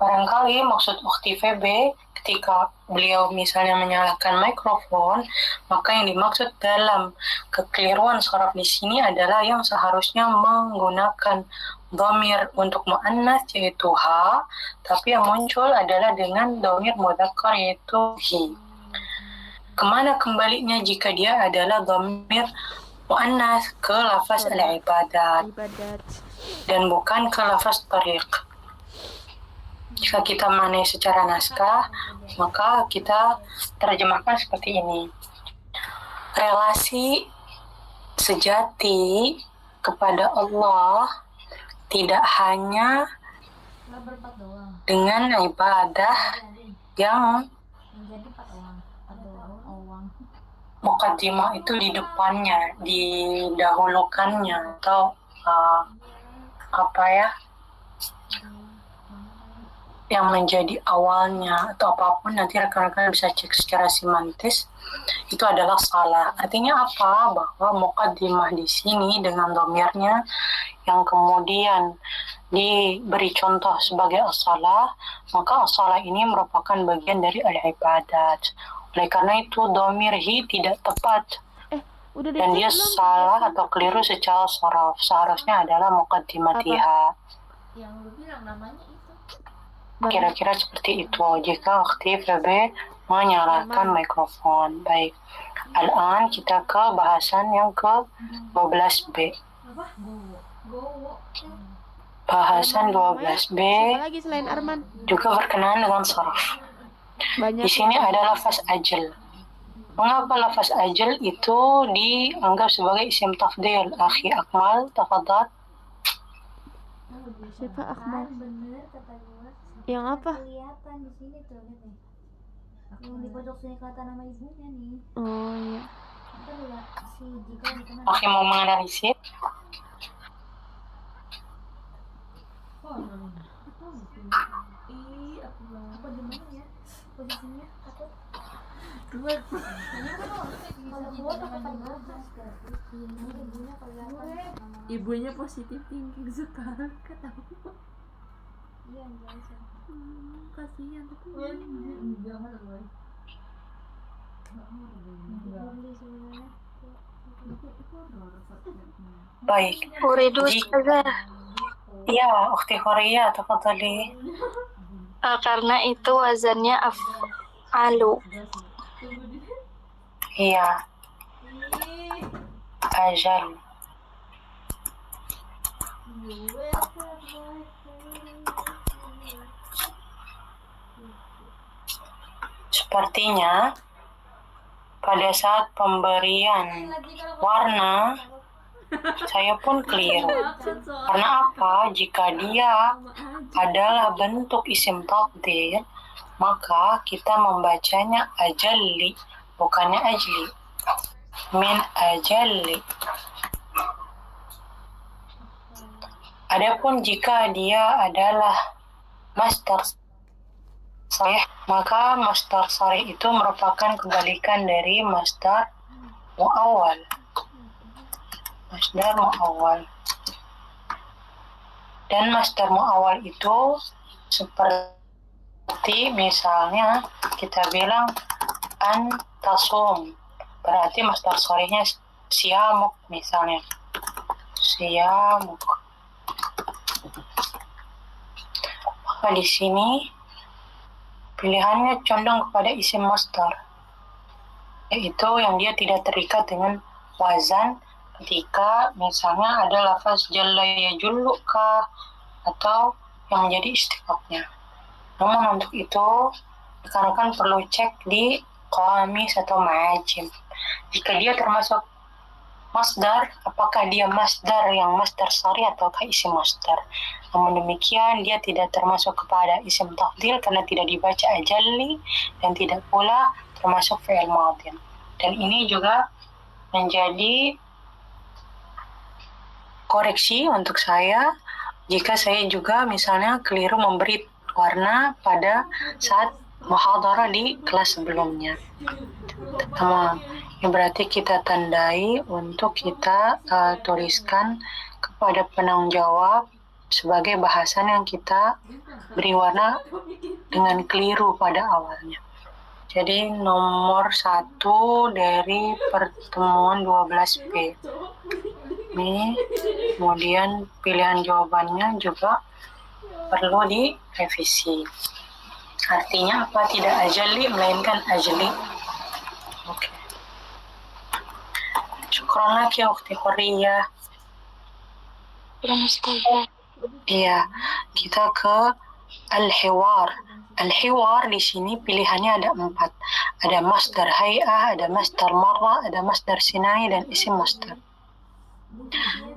barangkali maksud Ukhti Febe ketika beliau misalnya menyalakan mikrofon, maka yang dimaksud dalam kekeliruan sharaf di sini adalah yang seharusnya menggunakan dhamir untuk muannas yaitu ha, tapi yang muncul adalah dengan dhamir mudzakkar yaitu hi. Kemana kembalinya jika dia adalah dhamir muannas? Ke lafaz al-ibadat Ibadat. dan bukan ke lafaz tariq. Jika kita manai secara naskah, maka kita terjemahkan seperti ini. Relasi sejati kepada Allah tidak hanya dengan ibadah yang muqaddimah itu di depannya, didahulukannya, atau yang menjadi awalnya atau apapun, nanti rekan-rekan bisa cek secara semantis, itu adalah salah. Artinya apa? Bahwa muqaddimah di sini dengan dhamirnya yang kemudian diberi contoh sebagai as-salah, maka as-salah ini merupakan bagian dari al-ibadat. Oleh karena itu dhamir hi tidak tepat Udah dan dia salah atau keliru secara sharaf. Seharusnya adalah muqaddimatiha. Yang lu bilang namanya itu. Kira-kira seperti itu jika aktif Febe menyalakan mikrofon. Baik, al-an kita ke bahasan yang ke 12B. Bahasan 12B Siapa lagi selain Arman? juga berkenaan dengan sharaf. Banyak. Di sini ada lafaz ajal. Mengapa lafaz ajal itu dianggap sebagai isim tafdil? Akhi Akmal, tafadhal. Siapa Akmal? Bener kata gua. Yang apa? Kelihatan di sini tuh, lihat nih. Yang di pojok sini kelihatan nama ibunya nih. Oh iya. Kita lihat si Jika dikenal. Akhi mau menganalisis? Apa gimana ya? Posisinya takut. Kalau gua takut nafas ibunya kelihatan. Ibunya positif thinking sekarang ketahu. Iya, biasa. Kasihan tapi. Jangan loh. Baik. Uridu Ustazah. Ya, ukhti Khoria, tafadhali. Karena itu wazannya af'alu. Iya. Ajal. Sepertinya pada saat pemberian warna saya pun keliru. Karena apa? Jika dia adalah bentuk isim tafdhil, maka kita membacanya ajalli, bukannya ajli. Min ajalli. Adapun jika dia adalah masdar sharih, maka masdar sharih itu merupakan kebalikan dari masdar muawwal. Masdar muawwal. Dan masdar muawwal itu seperti misalnya kita bilang an tasum, berarti masdar sharihnya siyamuk misalnya. Siyamuk. Maka di sini pilihannya condong kepada isim masdar, yaitu yang dia tidak terikat dengan wazan ketika misalnya ada lafaz jalla yajullu kah atau yang menjadi istiqaqnya. Namun untuk itu rekan-rekan perlu cek di qawamis atau ma'ajim. Jika dia termasuk masdar, apakah dia masdar yang masdar sharih ataukah isim masdar. Namun demikian dia tidak termasuk kepada isim tafdhil karena tidak dibaca ajalli dan tidak pula termasuk fi'il madhin. Dan ini juga menjadi koreksi untuk saya jika saya juga misalnya keliru memberi warna pada saat muhadarah di kelas sebelumnya. Tamam. Ini berarti kita tandai untuk kita tuliskan kepada penanggung jawab sebagai bahasan yang kita beri warna dengan keliru pada awalnya. Jadi nomor 1 dari pertemuan 12B. Ini kemudian pilihan jawabannya juga perlu direvisi. Artinya apa? Tidak ajali melainkan ajli. Oke. Syukran laki ukhti Hurriyah. Iya, kita ke al-hiwar. Al-hiwar di sini pilihannya ada 4. Ada masdar hay'ah, ada masdar marra, ada masdar sinai, dan isim masdar.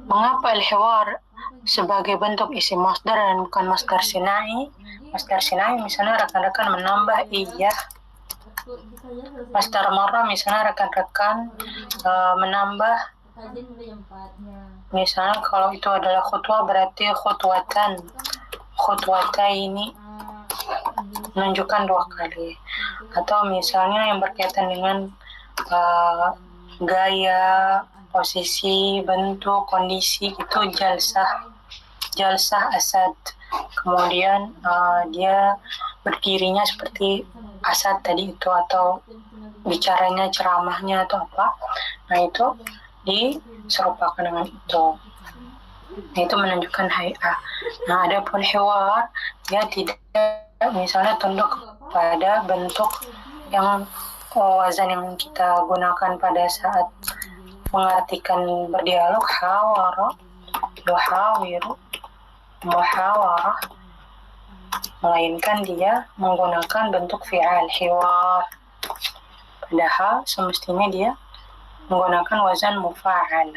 Mengapa al-hiwar sebagai bentuk isim masdar dan bukan masdar sinai? Masdar sinai misalnya rekan-rekan menambah iya. Masdar marra misalnya rekan-rekan menambah. Misalnya kalau itu adalah khutwah berarti khutwatan. Khutwata ini menunjukkan 2 kali. Atau misalnya yang berkaitan dengan gaya, posisi, bentuk, kondisi itu jalsah asad. Kemudian dia berdirinya seperti asad tadi itu, atau bicaranya, ceramahnya atau apa. Nah itu diserupakan dengan itu. Nah, itu menunjukkan hay'ah. Nah, adapun hiwar dia tidak misalnya tunduk pada bentuk yang wazan yang kita gunakan pada saat mengartikan berdialog, hawara, yuhawiru, muhawarah, melainkan dia menggunakan bentuk fi'al hiwar. Padahal semestinya dia menggunakan wazan mufa'al.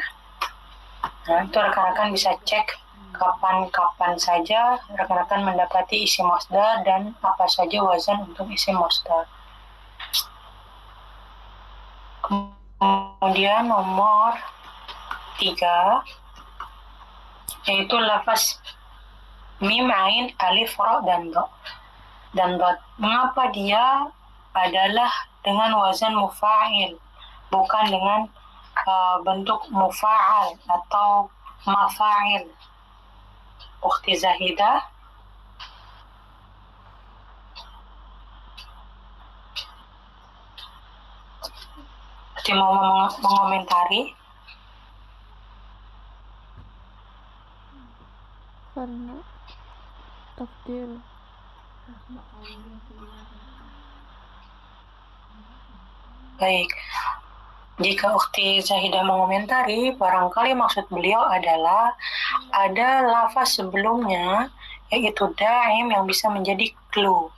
Nah, itu rekan-rekan bisa cek kapan-kapan saja rekan-rekan mendapati isim masdar dan apa saja wazan untuk isim masdar. Kemudian nomor 3 yaitu lafaz mim, ain, alif, ra, dan dha. Mengapa dia adalah dengan wazan mufa'il, bukan dengan bentuk mufa'al atau mafa'il? Ukhti Zahidah. Ukhti mau mengomentari? Karena takdir. Baik. Jika Ukhti Zahidah mengomentari, barangkali maksud beliau adalah ada lafaz sebelumnya, yaitu daim yang bisa menjadi clue.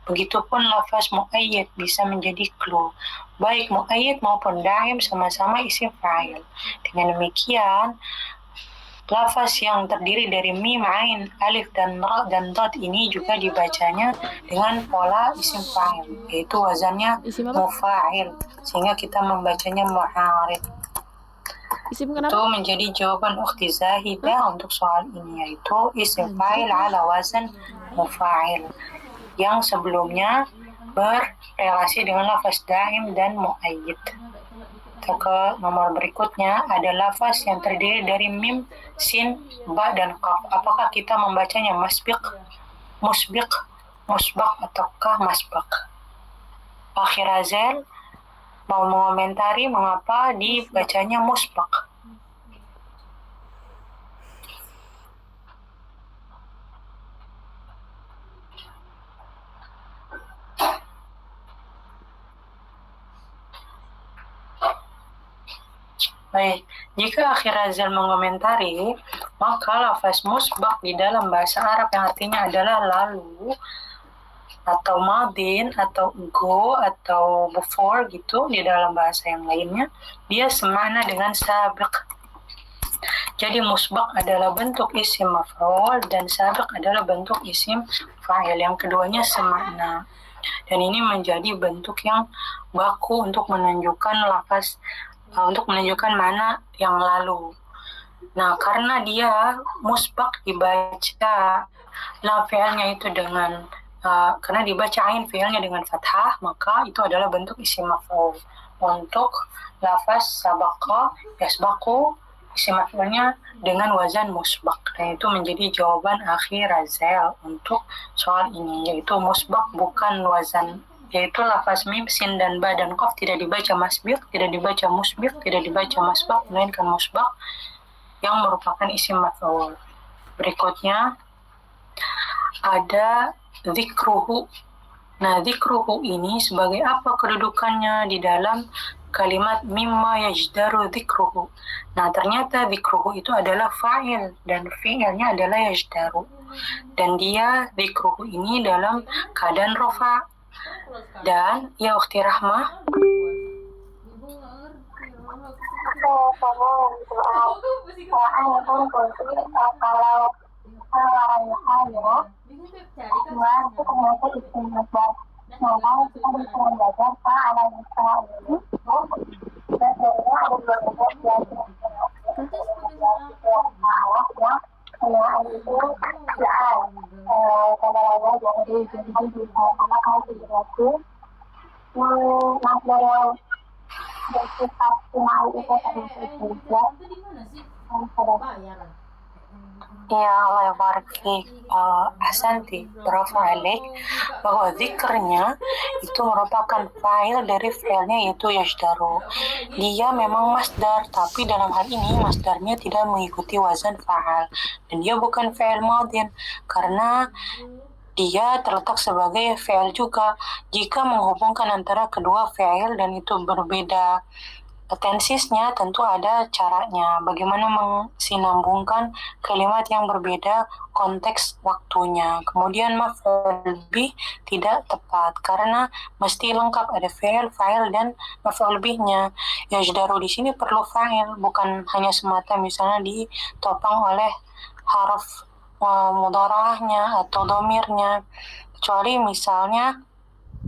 Begitupun lafaz mu'ayyid bisa menjadi clue. Baik mu'ayyid maupun daim sama-sama isim fa'il. Dengan demikian, lafaz yang terdiri dari mim, ain, alif, dan ra, dan dad ini juga dibacanya dengan pola isim fa'il, yaitu wazannya mufa'il, sehingga kita membacanya mu'arid. Isim Itu kenapa? menjadi jawaban Ukhti Zahidah untuk soal ini, yaitu isim fa'il ala wazan mufa'il yang sebelumnya berrelasi dengan lafaz daim dan mu'ayyid. Kita ke nomor berikutnya, ada lafaz yang terdiri dari mim, sin, ba, dan qaf. Apakah kita membacanya masbiq, musbiq, musbaq, ataukah masbaq? Akhir Azal mau mengomentari mengapa dibacanya musbaq. Baik, jika Akhir Azal mengomentari, maka lafaz musbaq di dalam bahasa Arab yang artinya adalah lalu, atau madin, atau go, atau before gitu, di dalam bahasa yang lainnya, dia semakna dengan sabiq. Jadi musbaq adalah bentuk isim maf'ul dan sabiq adalah bentuk isim fa'il. Yang keduanya semakna. Dan ini menjadi bentuk yang baku untuk menunjukkan lafaz, untuk menunjukkan mana yang lalu. Nah, karena dia musbaq dibaca fi'ilnya itu dengan karena dibaca ain fi'ilnya dengan fathah, maka itu adalah bentuk isim maf'ul. Untuk lafaz sabaqa, yasbaqu, isim maf'ulnya dengan wazan musbaq, dan itu menjadi jawaban akhir Razel untuk soal ini, yaitu musbaq bukan wazan, yaitu lafaz mim, sin, dan ba dan qaf tidak dibaca masbiq, tidak dibaca musbiq, tidak dibaca masbaq, melainkan musbaq yang merupakan isim maf'ul. Berikutnya ada dzikruhu. Nah, dzikruhu ini sebagai apa kedudukannya di dalam kalimat mimma yajdaru dzikruhu. Nah, ternyata dzikruhu itu adalah fa'il dan fi'ilnya adalah yajdaru. Dan dia dzikruhu ini dalam keadaan rafa. Dan ya ukhti Rahmah, ya Allah ya barik fiik, ahsanti, berapa alaik, bahwa zikrnya itu merupakan fa'il dari fi'ilnya yaitu yajdaru. Dia memang masdar, tapi dalam hal ini masdarnya tidak mengikuti wazan fa'al, dan dia bukan fi'il madin karena dia terletak sebagai fi'il juga. Jika menghubungkan antara kedua fi'il dan itu berbeda tensisnya, tentu ada caranya bagaimana mensinambungkan kalimat yang berbeda konteks waktunya. Kemudian maf'ul bih tidak tepat karena mesti lengkap, ada fi'il, fa'il, dan maf'ul bihnya. Yajdaru di sini perlu fa'il, bukan hanya semata misalnya ditopang oleh haraf mudhara'ahnya atau domirnya, kecuali misalnya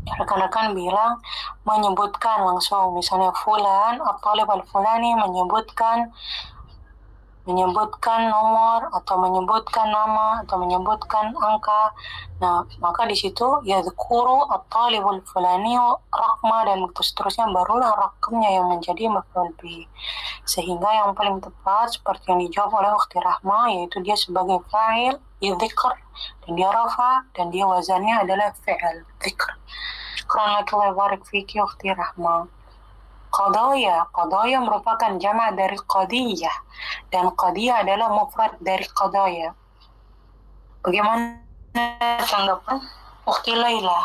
rekan-rekan bilang menyebutkan langsung, misalnya fulan at-talib al-fulani menyebutkan nomor atau menyebutkan nama atau menyebutkan angka. Nah, maka di situ yadhkuru at-talib al-fulani raqma dan seterusnya, barulah rakamnya yang menjadi maf'ul bih. Sehingga yang paling tepat seperti yang dijawab oleh ukhti Rahma, yaitu dia sebagai fa'il dzikr, dan dia rafa, dan dia wazannya adalah fi'il dzikr. Syukran laki wa barik fiki ukhti Rahma. Qadaya merupakan jama' dari qadiyah, dan qadiyah adalah mufrad dari qadaya. Bagaimana tanggapan ukhti Laila?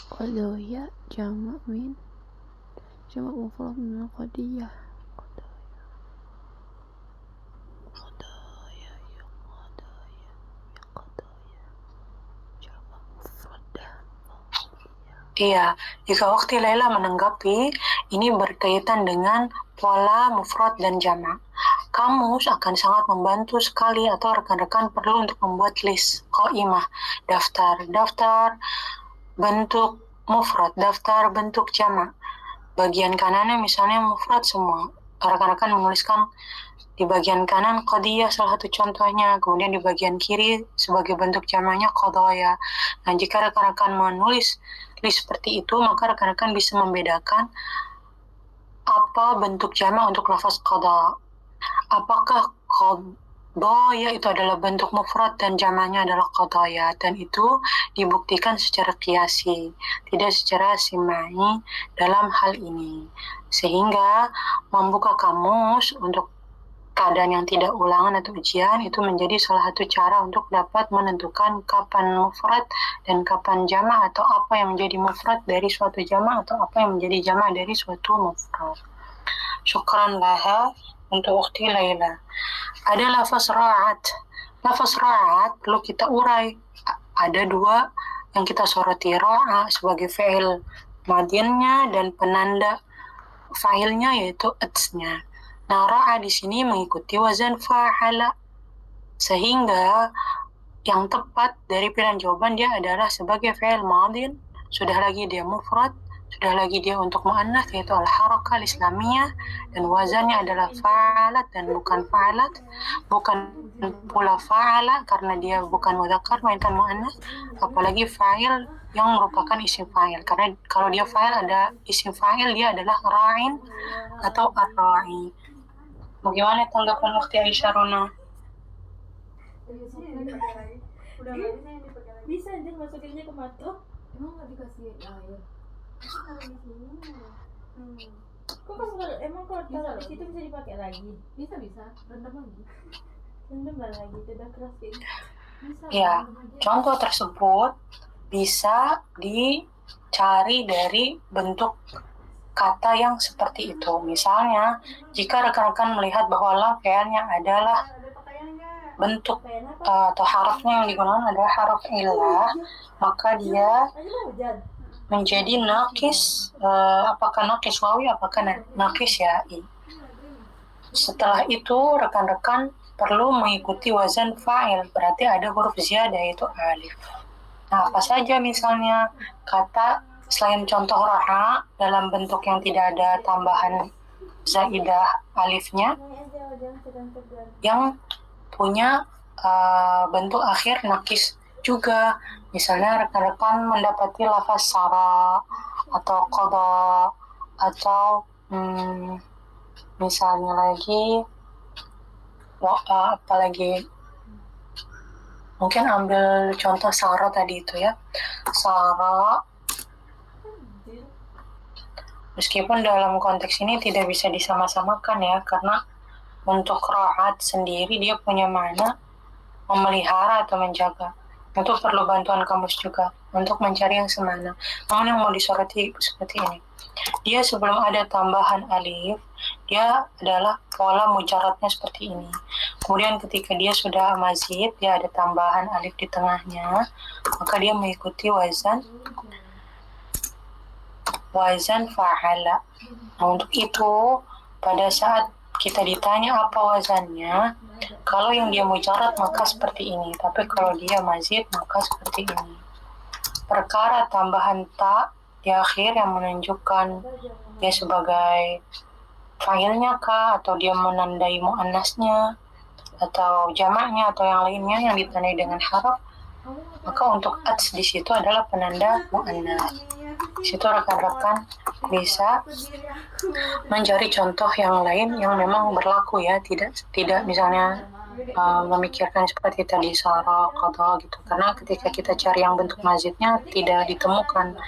Qadaya jamak mufrad min qadiyah. Iya, jika ukhti Laila menanggapi ini berkaitan dengan pola mufrad dan jamak, kamus akan sangat membantu sekali, atau rekan-rekan perlu untuk membuat list qaimah, daftar bentuk mufrad, daftar bentuk jamak. Bagian kanannya misalnya mufrad semua, rekan-rekan menuliskan di bagian kanan qadiyah salah satu contohnya, kemudian di bagian kiri sebagai bentuk jamaknya qadaya. Nah, jika rekan-rekan menulis list seperti itu, maka rekan-rekan bisa membedakan apa bentuk jamak untuk lafaz qada. Apakah qadaya itu adalah bentuk mufrad dan jamaknya adalah qadaya, dan itu dibuktikan secara qiyasi, tidak secara simai dalam hal ini. Sehingga membuka kamus untuk keadaan yang tidak ulangan atau ujian itu menjadi salah satu cara untuk dapat menentukan kapan mufrad dan kapan jamak, atau apa yang menjadi mufrad dari suatu jamak atau apa yang menjadi jamak dari suatu mufrad. Syukran laha untuk ukhti Laila. Ada lafaz ra'at. Lafaz ra'at perlu kita urai. Ada dua yang kita soroti, ra'a sebagai fi'il madinnya dan penanda fa'ilnya yaitu atsnya. Nah, ra'a di sini mengikuti wazan fa'ala, sehingga yang tepat dari pilihan jawaban dia adalah sebagai fi'il madin, sudah lagi dia mufrad, Sudah lagi dia untuk mu'annas yaitu al-harakah al-islamiyah, dan wazannya adalah fa'alat dan bukan fa'alat, bukan pula fa'ala karena dia bukan mudzakkar melainkan mu'annas, apalagi fa'il yang merupakan isim fa'il, karena kalau dia fa'il ada isim fa'il dia adalah ra'in atau ar-ra'i. Bagaimana tanggapan Ukhti Aisyah Rona? Bisa anjir masukinnya ke mata. Emang nggak dikasih air? Kok emang kalau taruh di situ bisa dipakai lagi? Bisa rendam lagi. Rendam lagi, tidak keras kayak gitu. Bisa. Ya, contoh tersebut bisa dicari dari bentuk kata yang seperti itu. Misalnya, jika rekan-rekan melihat bahwa lam fi'ilnya adalah bentuk atau harafnya yang digunakan adalah haraf illah, maka dia menjadi nakis, apakah nakis wawi, apakah nakis ya'i. Setelah itu rekan-rekan perlu mengikuti wazan fa'il, berarti ada huruf ziyadah yaitu alif. Nah, apa saja misalnya kata selain contoh raha dalam bentuk yang tidak ada tambahan zaidah alifnya yang punya bentuk akhir nakis juga. Misalnya rekan-rekan mendapati lafaz sara atau qada atau misalnya lagi apalagi mungkin ambil contoh sara tadi itu ya, sara, meskipun dalam konteks ini tidak bisa disama-samakan ya, karena untuk ra'at sendiri dia punya makna memelihara atau menjaga. Itu perlu bantuan kamus juga untuk mencari yang semana. Namun yang mau disoroti seperti ini. Dia sebelum ada tambahan alif, dia adalah pola mujaradnya seperti ini. Kemudian ketika dia sudah mazid, dia ada tambahan alif di tengahnya, maka dia mengikuti wazan fa'ala. Nah, untuk itu pada saat kita ditanya apa wazannya, kalau yang dia mujarad maka seperti ini, tapi kalau dia mazid maka seperti ini. Perkara tambahan ta di akhir yang menunjukkan dia sebagai fa'ilnya kah, atau dia menandai muannasnya atau jamaknya atau yang lainnya yang ditandai dengan haraf, maka untuk ats di situ adalah penanda muannas. Di situ rekan-rekan bisa mencari contoh yang lain yang memang berlaku ya, tidak misalnya memikirkan seperti tadi sara, qada gitu, karena ketika kita cari yang bentuk mazidnya tidak ditemukan.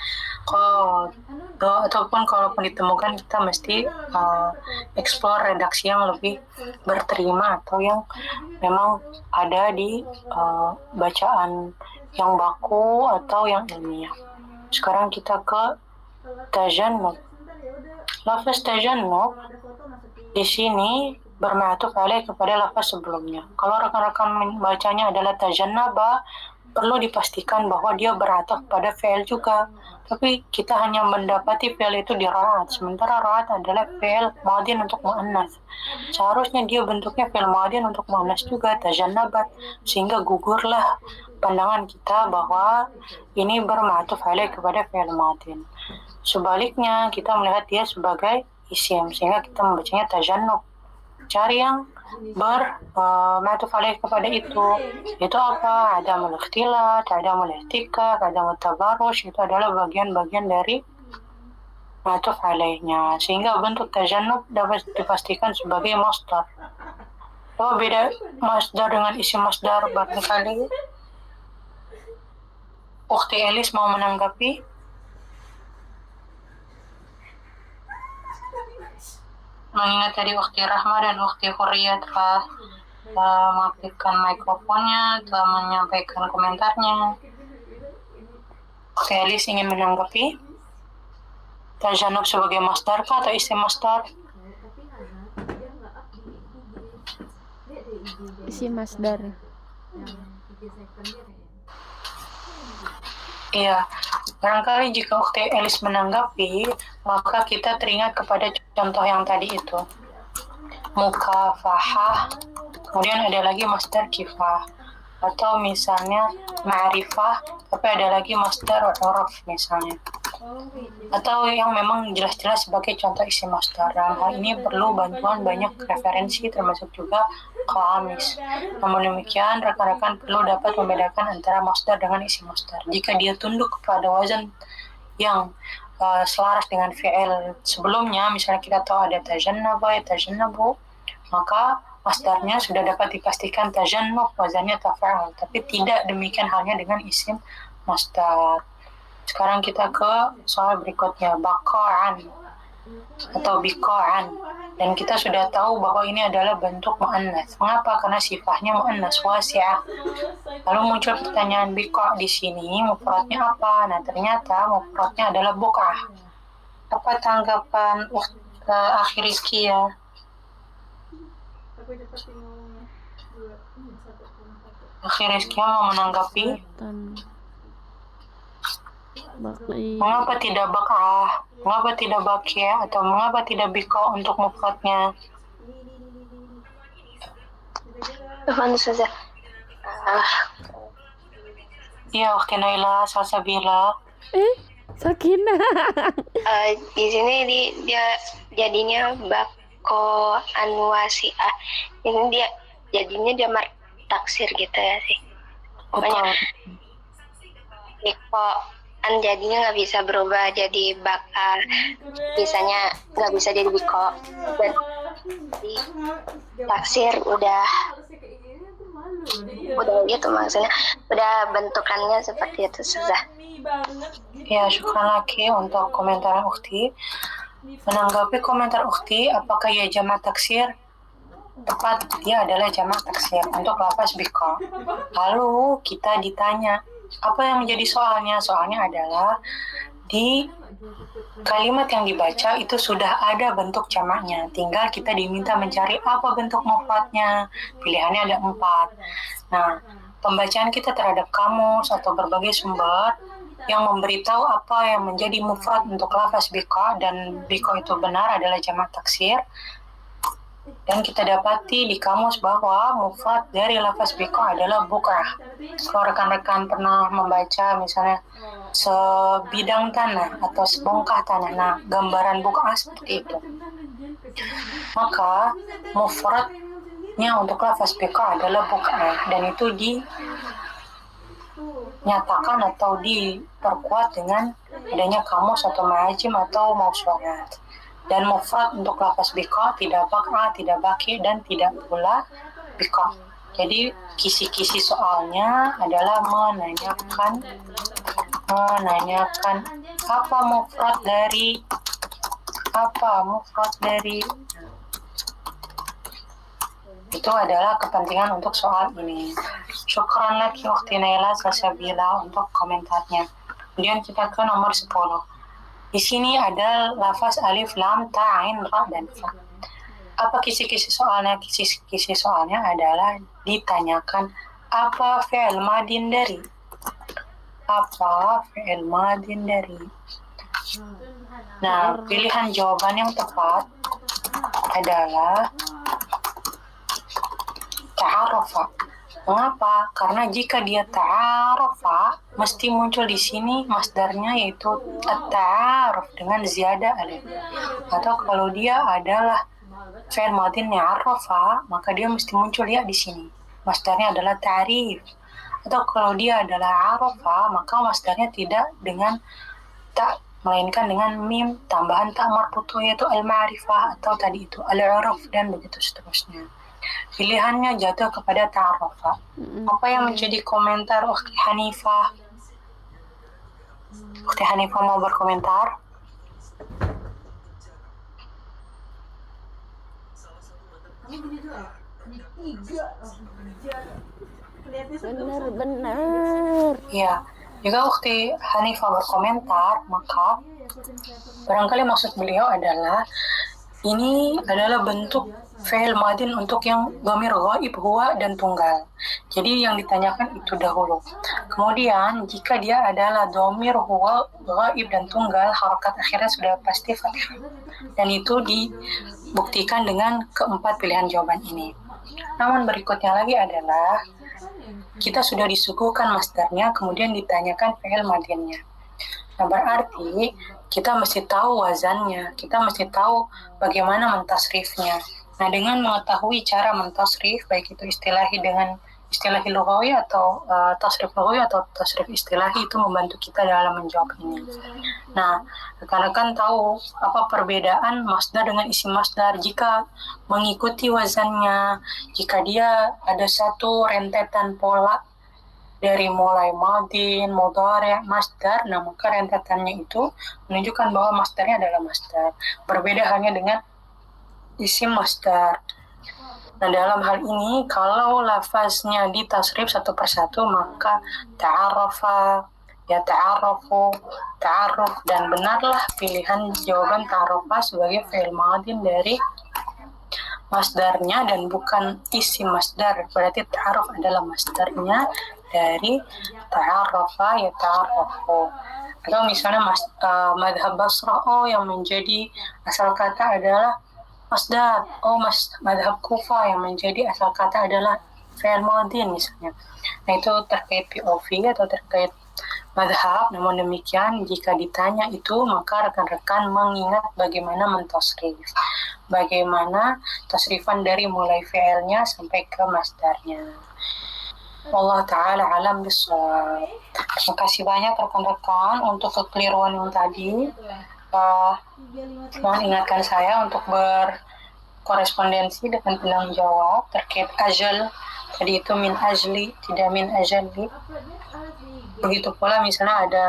Ataupun kalaupun ditemukan kita mesti explore redaksi yang lebih berterima atau yang memang ada di bacaan yang baku atau yang ilmiah. Sekarang kita ke tajannub. Lafaz tajannub di sini berma'tuf alaih kepada lafaz sebelumnya. Kalau rekan-rekan membacanya adalah tajannaba, perlu dipastikan bahwa dia berataf pada fi'il juga. Tapi kita hanya mendapati fi'il itu di ra'at, sementara ra'at adalah fi'il madin untuk mu'annas. Seharusnya dia bentuknya fi'il madin untuk mu'annas juga, tajannabat, sehingga gugurlah pandangan kita bahwa ini berma'tuf alaih kepada fi'il madin. Sebaliknya kita melihat dia sebagai isim, sehingga kita membacanya tajannub. Cari yang berma'tuf alaih kepada itu apa? Adamul ikhtilat, adamul ihtikak, adamul tabarrush, itu adalah bagian-bagian dari ma'tuf alaihnya, sehingga bentuk tajannub dapat dipastikan sebagai masdar. Apa beda masdar dengan isim masdar? Barangkali Ukhti Elis mau menanggapi? Mengingat tadi Ukhti Rahma dan Ukhti Hurriyah telah mengaktifkan mikrofonnya, telah menyampaikan komentarnya. Ukhti Elis ingin menanggapi tajannub sebagai masdar kah atau isim masdar? Isim masdar. Iya, barangkali jika Ukhti Elis menanggapi, maka kita teringat kepada contoh yang tadi itu. Mukafahah, kemudian ada lagi masdar kifah. Atau misalnya ma'rifah, tapi ada lagi masdar uruf misalnya. atau yang memang jelas-jelas sebagai contoh isim masdar. Dalam hal ini perlu bantuan banyak referensi termasuk juga qawamis. Namun demikian, rekan-rekan perlu dapat membedakan antara masdar dengan isim masdar. Jika dia tunduk kepada wazan yang selaras dengan fi'il sebelumnya, misalnya kita tahu ada tajannaba, tajannabu, maka masdarnya sudah dapat dipastikan tajannub, wazannya tafa'al. Tapi tidak demikian halnya dengan isim masdar. Sekarang kita ke soal berikutnya, baqa'an atau biqa'an. Dan kita sudah tahu bahwa ini adalah bentuk mu'annas. Mengapa? Karena sifatnya mu'annas wasi'ah. Lalu muncul pertanyaan, biqa' di sini mufradnya apa? Nah, ternyata mufradnya adalah buq'ah. Apa tanggapan Akhi Rizky ya? Akhi Rizky mau menanggapi? Mengapa tidak bakah? Mengapa tidak bakia? Atau mengapa tidak bika untuk mufradnya? Iya, Ukhti Naila, Salsabila. Sakinah. Di sini dia jadinya bako anwasiah. Ini dia jadinya dia taksir gitu ya sih. Pokoknya biko an jadinya nggak bisa berubah jadi bakal, bisanya nggak bisa jadi biko. Dan di taksir udah gitu maksudnya, udah bentukannya seperti itu sudah. Ya, syukran lagi untuk komentar Ukhti. Menanggapi komentar Ukhti, apakah ya jamak taksir? Tepat, dia adalah jamak taksir untuk lafaz bika. Lalu kita ditanya, apa yang menjadi soalnya? Soalnya adalah di kalimat yang dibaca itu sudah ada bentuk jamaknya. Tinggal kita diminta mencari apa bentuk mufradnya. Pilihannya ada 4. Nah, pembacaan kita terhadap kamus atau berbagai sumber yang memberitahu apa yang menjadi mufrad untuk lafaz bika, dan bika itu benar adalah jamak taksir. Dan kita dapati di kamus bahwa mufrad dari lafaz bika adalah buq'ah. Kalau rekan-rekan pernah membaca misalnya sebidang tanah atau sebongkah tanah, nah gambaran buq'ah seperti itu. Maka mufradnya untuk lafaz bika adalah buq'ah, dan itu dinyatakan atau diperkuat dengan adanya kamus atau ma'ajim atau mausu'at. Dan mufrad untuk lafaz bika tidak bak'a, tidak baki, dan tidak pula bika. Jadi kisi-kisi soalnya adalah menanyakan apa mufrad dari itu adalah kepentingan untuk soal ini. Syukran lagi Ukhti Naila Salsabila untuk komentarnya. Kemudian kita ke nomor 10. Di sini ada lafaz alif, lam, ta, ain, ra, dan fa. Apa kisi-kisi soalnya? Kisi-kisi soalnya adalah ditanyakan apa fi'il madin dari. Apa fi'il madin dari. Nah, pilihan jawaban yang tepat adalah ta'arafa. Mengapa? Karena jika dia ta'arafa, mesti muncul di sini masdarnya yaitu at-ta'aruf dengan ziyadah alif. Atau kalau dia adalah fi'il madin ya'arafa, maka dia mesti muncul ya di sini. Masdarnya adalah ta'rif. Atau kalau dia adalah arafa, maka masdarnya tidak dengan ta, melainkan dengan mim tambahan ta marfutuh yaitu al-ma'rifah, atau tadi itu al-'uruf, dan begitu seterusnya. Pilihannya jatuh kepada ta'arafa. Apa yang menjadi komentar Ukhti Hanifah? Ukhti Hanifah mau berkomentar? Benar. Ya, jika Ukhti Hanifah berkomentar, maka barangkali maksud beliau adalah ini adalah bentuk fi'il madin untuk yang dhamir ghaib, huwa, dan tunggal. Jadi yang ditanyakan itu dahulu. Kemudian jika dia adalah dhamir huwa, ghaib, dan tunggal, harakat akhirnya sudah pasti fathah. Dan itu dibuktikan dengan keempat pilihan jawaban ini. Namun berikutnya lagi adalah kita sudah disuguhkan masdarnya, kemudian ditanyakan fi'il madinnya. Nah, berarti kita mesti tahu wazannya, kita mesti tahu bagaimana mentasrifnya. Nah, dengan mengetahui cara mentasrif, baik itu istilahi dengan istilahi lughawi atau tasrif lughawi atau tasrif istilahi, itu membantu kita dalam menjawab ini. Nah, rekan-rekan tahu apa perbedaan masdar dengan isim masdar jika mengikuti wazannya, jika dia ada satu rentetan pola dari mulai madin, mudhari', masdar, nah maka rentetannya itu menunjukkan bahwa masdarnya adalah masdar. Berbeda hanya dengan isim masdar. Nah, dalam hal ini, kalau lafaznya ditasrif satu persatu, maka ta'arafa, ya ta'arafu, ta'aruf, dan benarlah pilihan jawaban ta'arafa sebagai fi'il madin dari masdarnya dan bukan isim masdar. Berarti ta'aruf adalah masdarnya dari ta'arafa, ya ta'arafu. Atau misalnya madhab Basrah, yang menjadi asal kata adalah masdar. Madhab Kufa yang menjadi asal kata adalah fi'il madhi misalnya. Nah, itu terkait POV atau terkait madhab. Namun demikian, jika ditanya itu, maka rekan-rekan mengingat bagaimana mentasrif, bagaimana tasrifan dari mulai fi'ilnya sampai ke masdarnya. Wallahu ta'ala alam bissawab. Terima kasih banyak rekan-rekan untuk kekeliruan yang tadi. Mohon ingatkan saya untuk berkorespondensi dengan penanggung jawab terkait ajal. Tadi itu min ajli, tidak min ajali. Begitu pula misalnya ada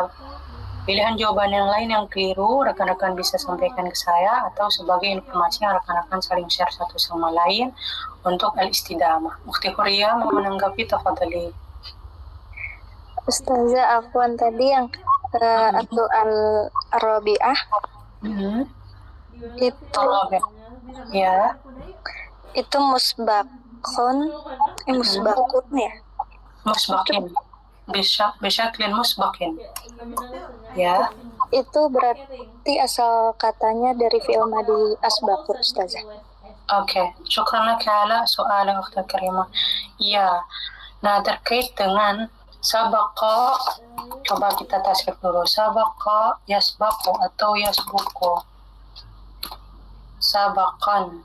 pilihan jawaban yang lain yang keliru, rekan-rekan bisa sampaikan ke saya, atau sebagai informasi yang rekan-rekan saling share satu sama lain untuk al-istidamah. Ukhti Huria mau menanggapi, tafadhali. Ustazah Afwan tadi yang atau al-Rabi'ah itu Ya, itu musbakun ya. musbakin. Bisyaklin musbakin. Ya. Itu berarti asal katanya dari fi'il madhi asbaqu, Ustazah. Oke, syukran laka ala soal ukhti karimah. Iya. Nah, terkait dengan sabaqa, coba kita tasrif dulu. Sabaqa, yasbaqu atau yasbuqu. Sabaqan,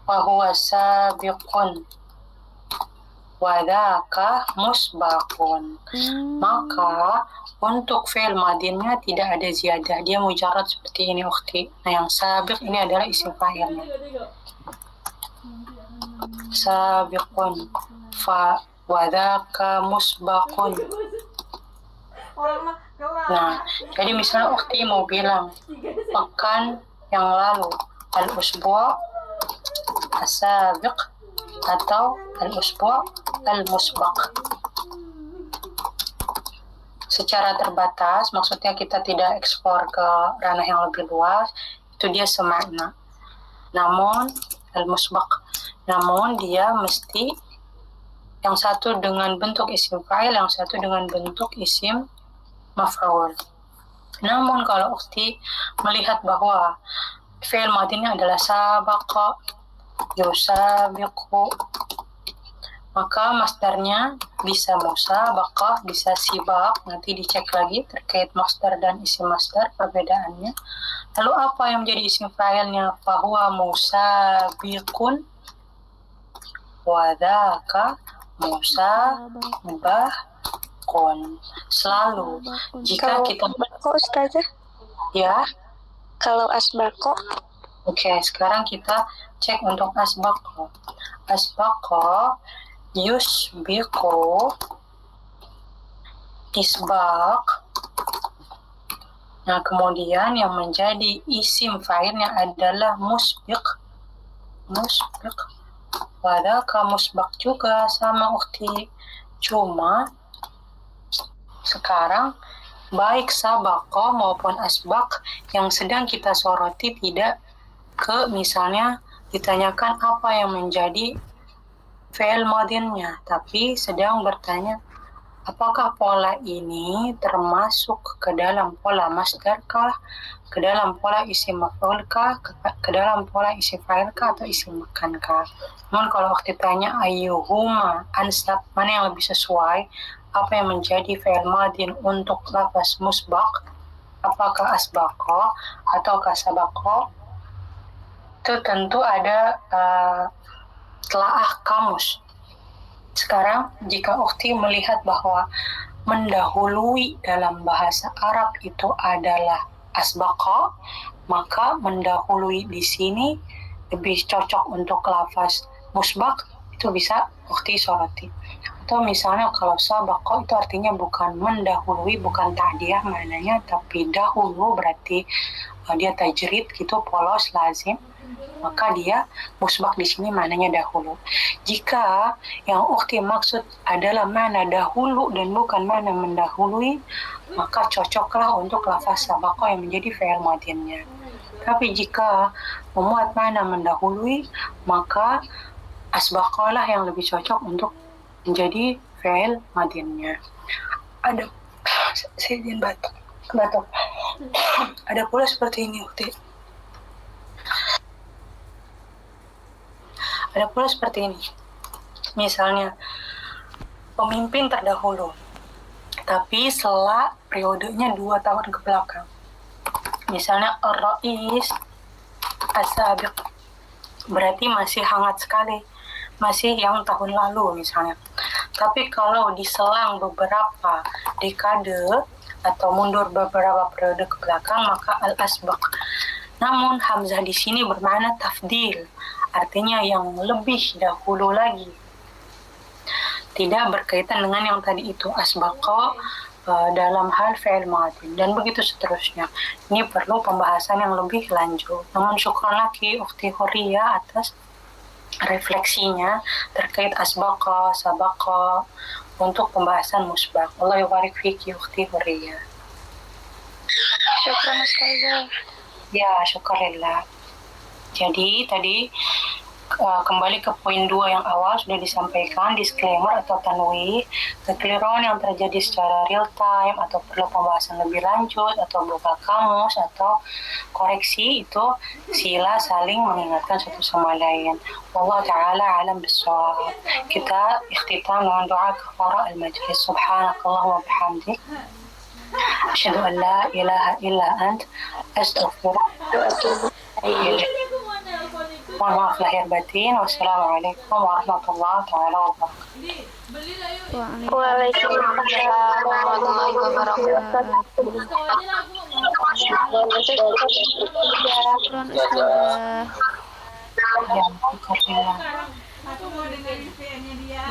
wa huwa sabiqun, wa dhaka musbaqun. Maka untuk fi'il madinnya tidak ada ziyadah, dia mujarrad seperti ini ukhti. Nah, yang sabiq ini adalah isim fa'ilnya. Sabiqun, fa wa dhaka musbaqun. Nah, jadi misalnya ukhti mau bilang pekan yang lalu, al-usbu' as-sabiq atau al-usbu' al-musbaq. Secara terbatas, maksudnya kita tidak ekspor ke ranah yang lebih luas, itu dia semakna. Namun al-musbaq, namun dia mesti yang satu dengan bentuk isim fa'il, yang satu dengan bentuk isim maf'ul. Namun kalau ukhti melihat bahwa fi'il madhinya adalah sabaqa, yusabiqu, maka masdarnya bisa musabaqa, bisa sibaq. Nanti dicek lagi terkait masdar dan isim masdar perbedaannya. Lalu apa yang menjadi isim fa'ilnya? Fahuwa musabiqun wa dzaka musabahun. Selalu jika Kalau kita Ustazah, ya. kalau asbaqo Oke, sekarang kita cek untuk asbaqo. Asbaqo yusbiqu, isbaq. Nah, kemudian yang menjadi isim fa'ilnya adalah musbiq. Wadaka musbaq juga sama ukhti. Cuma sekarang baik sabaqo maupun asbaq yang sedang kita soroti tidak ke misalnya ditanyakan apa yang menjadi fi'il madinnya, tapi sedang bertanya apakah pola ini termasuk ke dalam pola masdarkah, ke dalam pola isim maf'ulkah, ke dalam pola isim fa'ilkah atau isim makankah. Namun kalau waktu ditanya ayyuhuma ansab, mana yang lebih sesuai apa yang menjadi fi'il madin untuk lafaz musbaq, apakah asbaqo ataukah sabaqo, itu tentu ada telaah kamus. Sekarang jika ukhti melihat bahwa mendahului dalam bahasa Arab itu adalah asbaqo, maka mendahului di sini lebih cocok untuk lafaz musbaq, itu bisa ukhti soroti. Atau misalnya kalau sabaqo itu artinya bukan mendahului, bukan ta'diyah maknanya, tapi dahulu, berarti dia tajrid gitu, polos, lazim, maka dia musbaq di sini maknanya dahulu. Jika yang ukhti maksud adalah mana dahulu dan bukan mana mendahului, maka cocoklah untuk lafaz sabaqo yang menjadi fi'il madinnya. Tapi jika memuat mana mendahului, maka asbaqolah yang lebih cocok untuk menjadi fi'il madinnya. Ada saya izin batuk. Ada pula seperti ini, ukhti. Ada pula seperti ini. Misalnya pemimpin terdahulu, tapi setelah periodenya 2 tahun ke belakang. Misalnya ar-rais as-sabiq, berarti masih hangat sekali, masih yang tahun lalu misalnya. Tapi kalau diselang beberapa dekade atau mundur beberapa periode ke belakang, maka al-asbaq. Namun hamzah di sini bermakna tafdil, artinya yang lebih dahulu lagi, tidak berkaitan dengan yang tadi itu asbaqo dalam hal fi'il madin, dan begitu seterusnya. Ini perlu pembahasan yang lebih lanjut. Namun syukran lagi ukhti Hurriya atas refleksinya terkait asbaqa, sabaqa untuk pembahasan musbaq. Allah yubarik fiki ukhti Hurriya. Syukran Ustazah. Ya, syukurillah. Jadi tadi kembali ke poin 2 yang awal sudah disampaikan, disclaimer atau tanwih, kekeliruan yang terjadi secara real time atau perlu pembahasan lebih lanjut atau buka kamus atau koreksi, itu sila saling mengingatkan satu sama lain. Wallahu ta'ala alam bissawab. Kita ikhtitam dengan doa kafara al-majlis. Subhanakallahumma bihamdik, asyhadu an la ilaha illa ant, astaghfiruka wa atubu ilaik. Mohon maaf lahir batin. Wassalamualaikum warahmatullahi taala wabarakatuh. Waalaikumsalam warahmatullahi wabarakatuh. Syukran Ustazah. Ya, syukurlah. Aku mau dengerin VN-nya dia.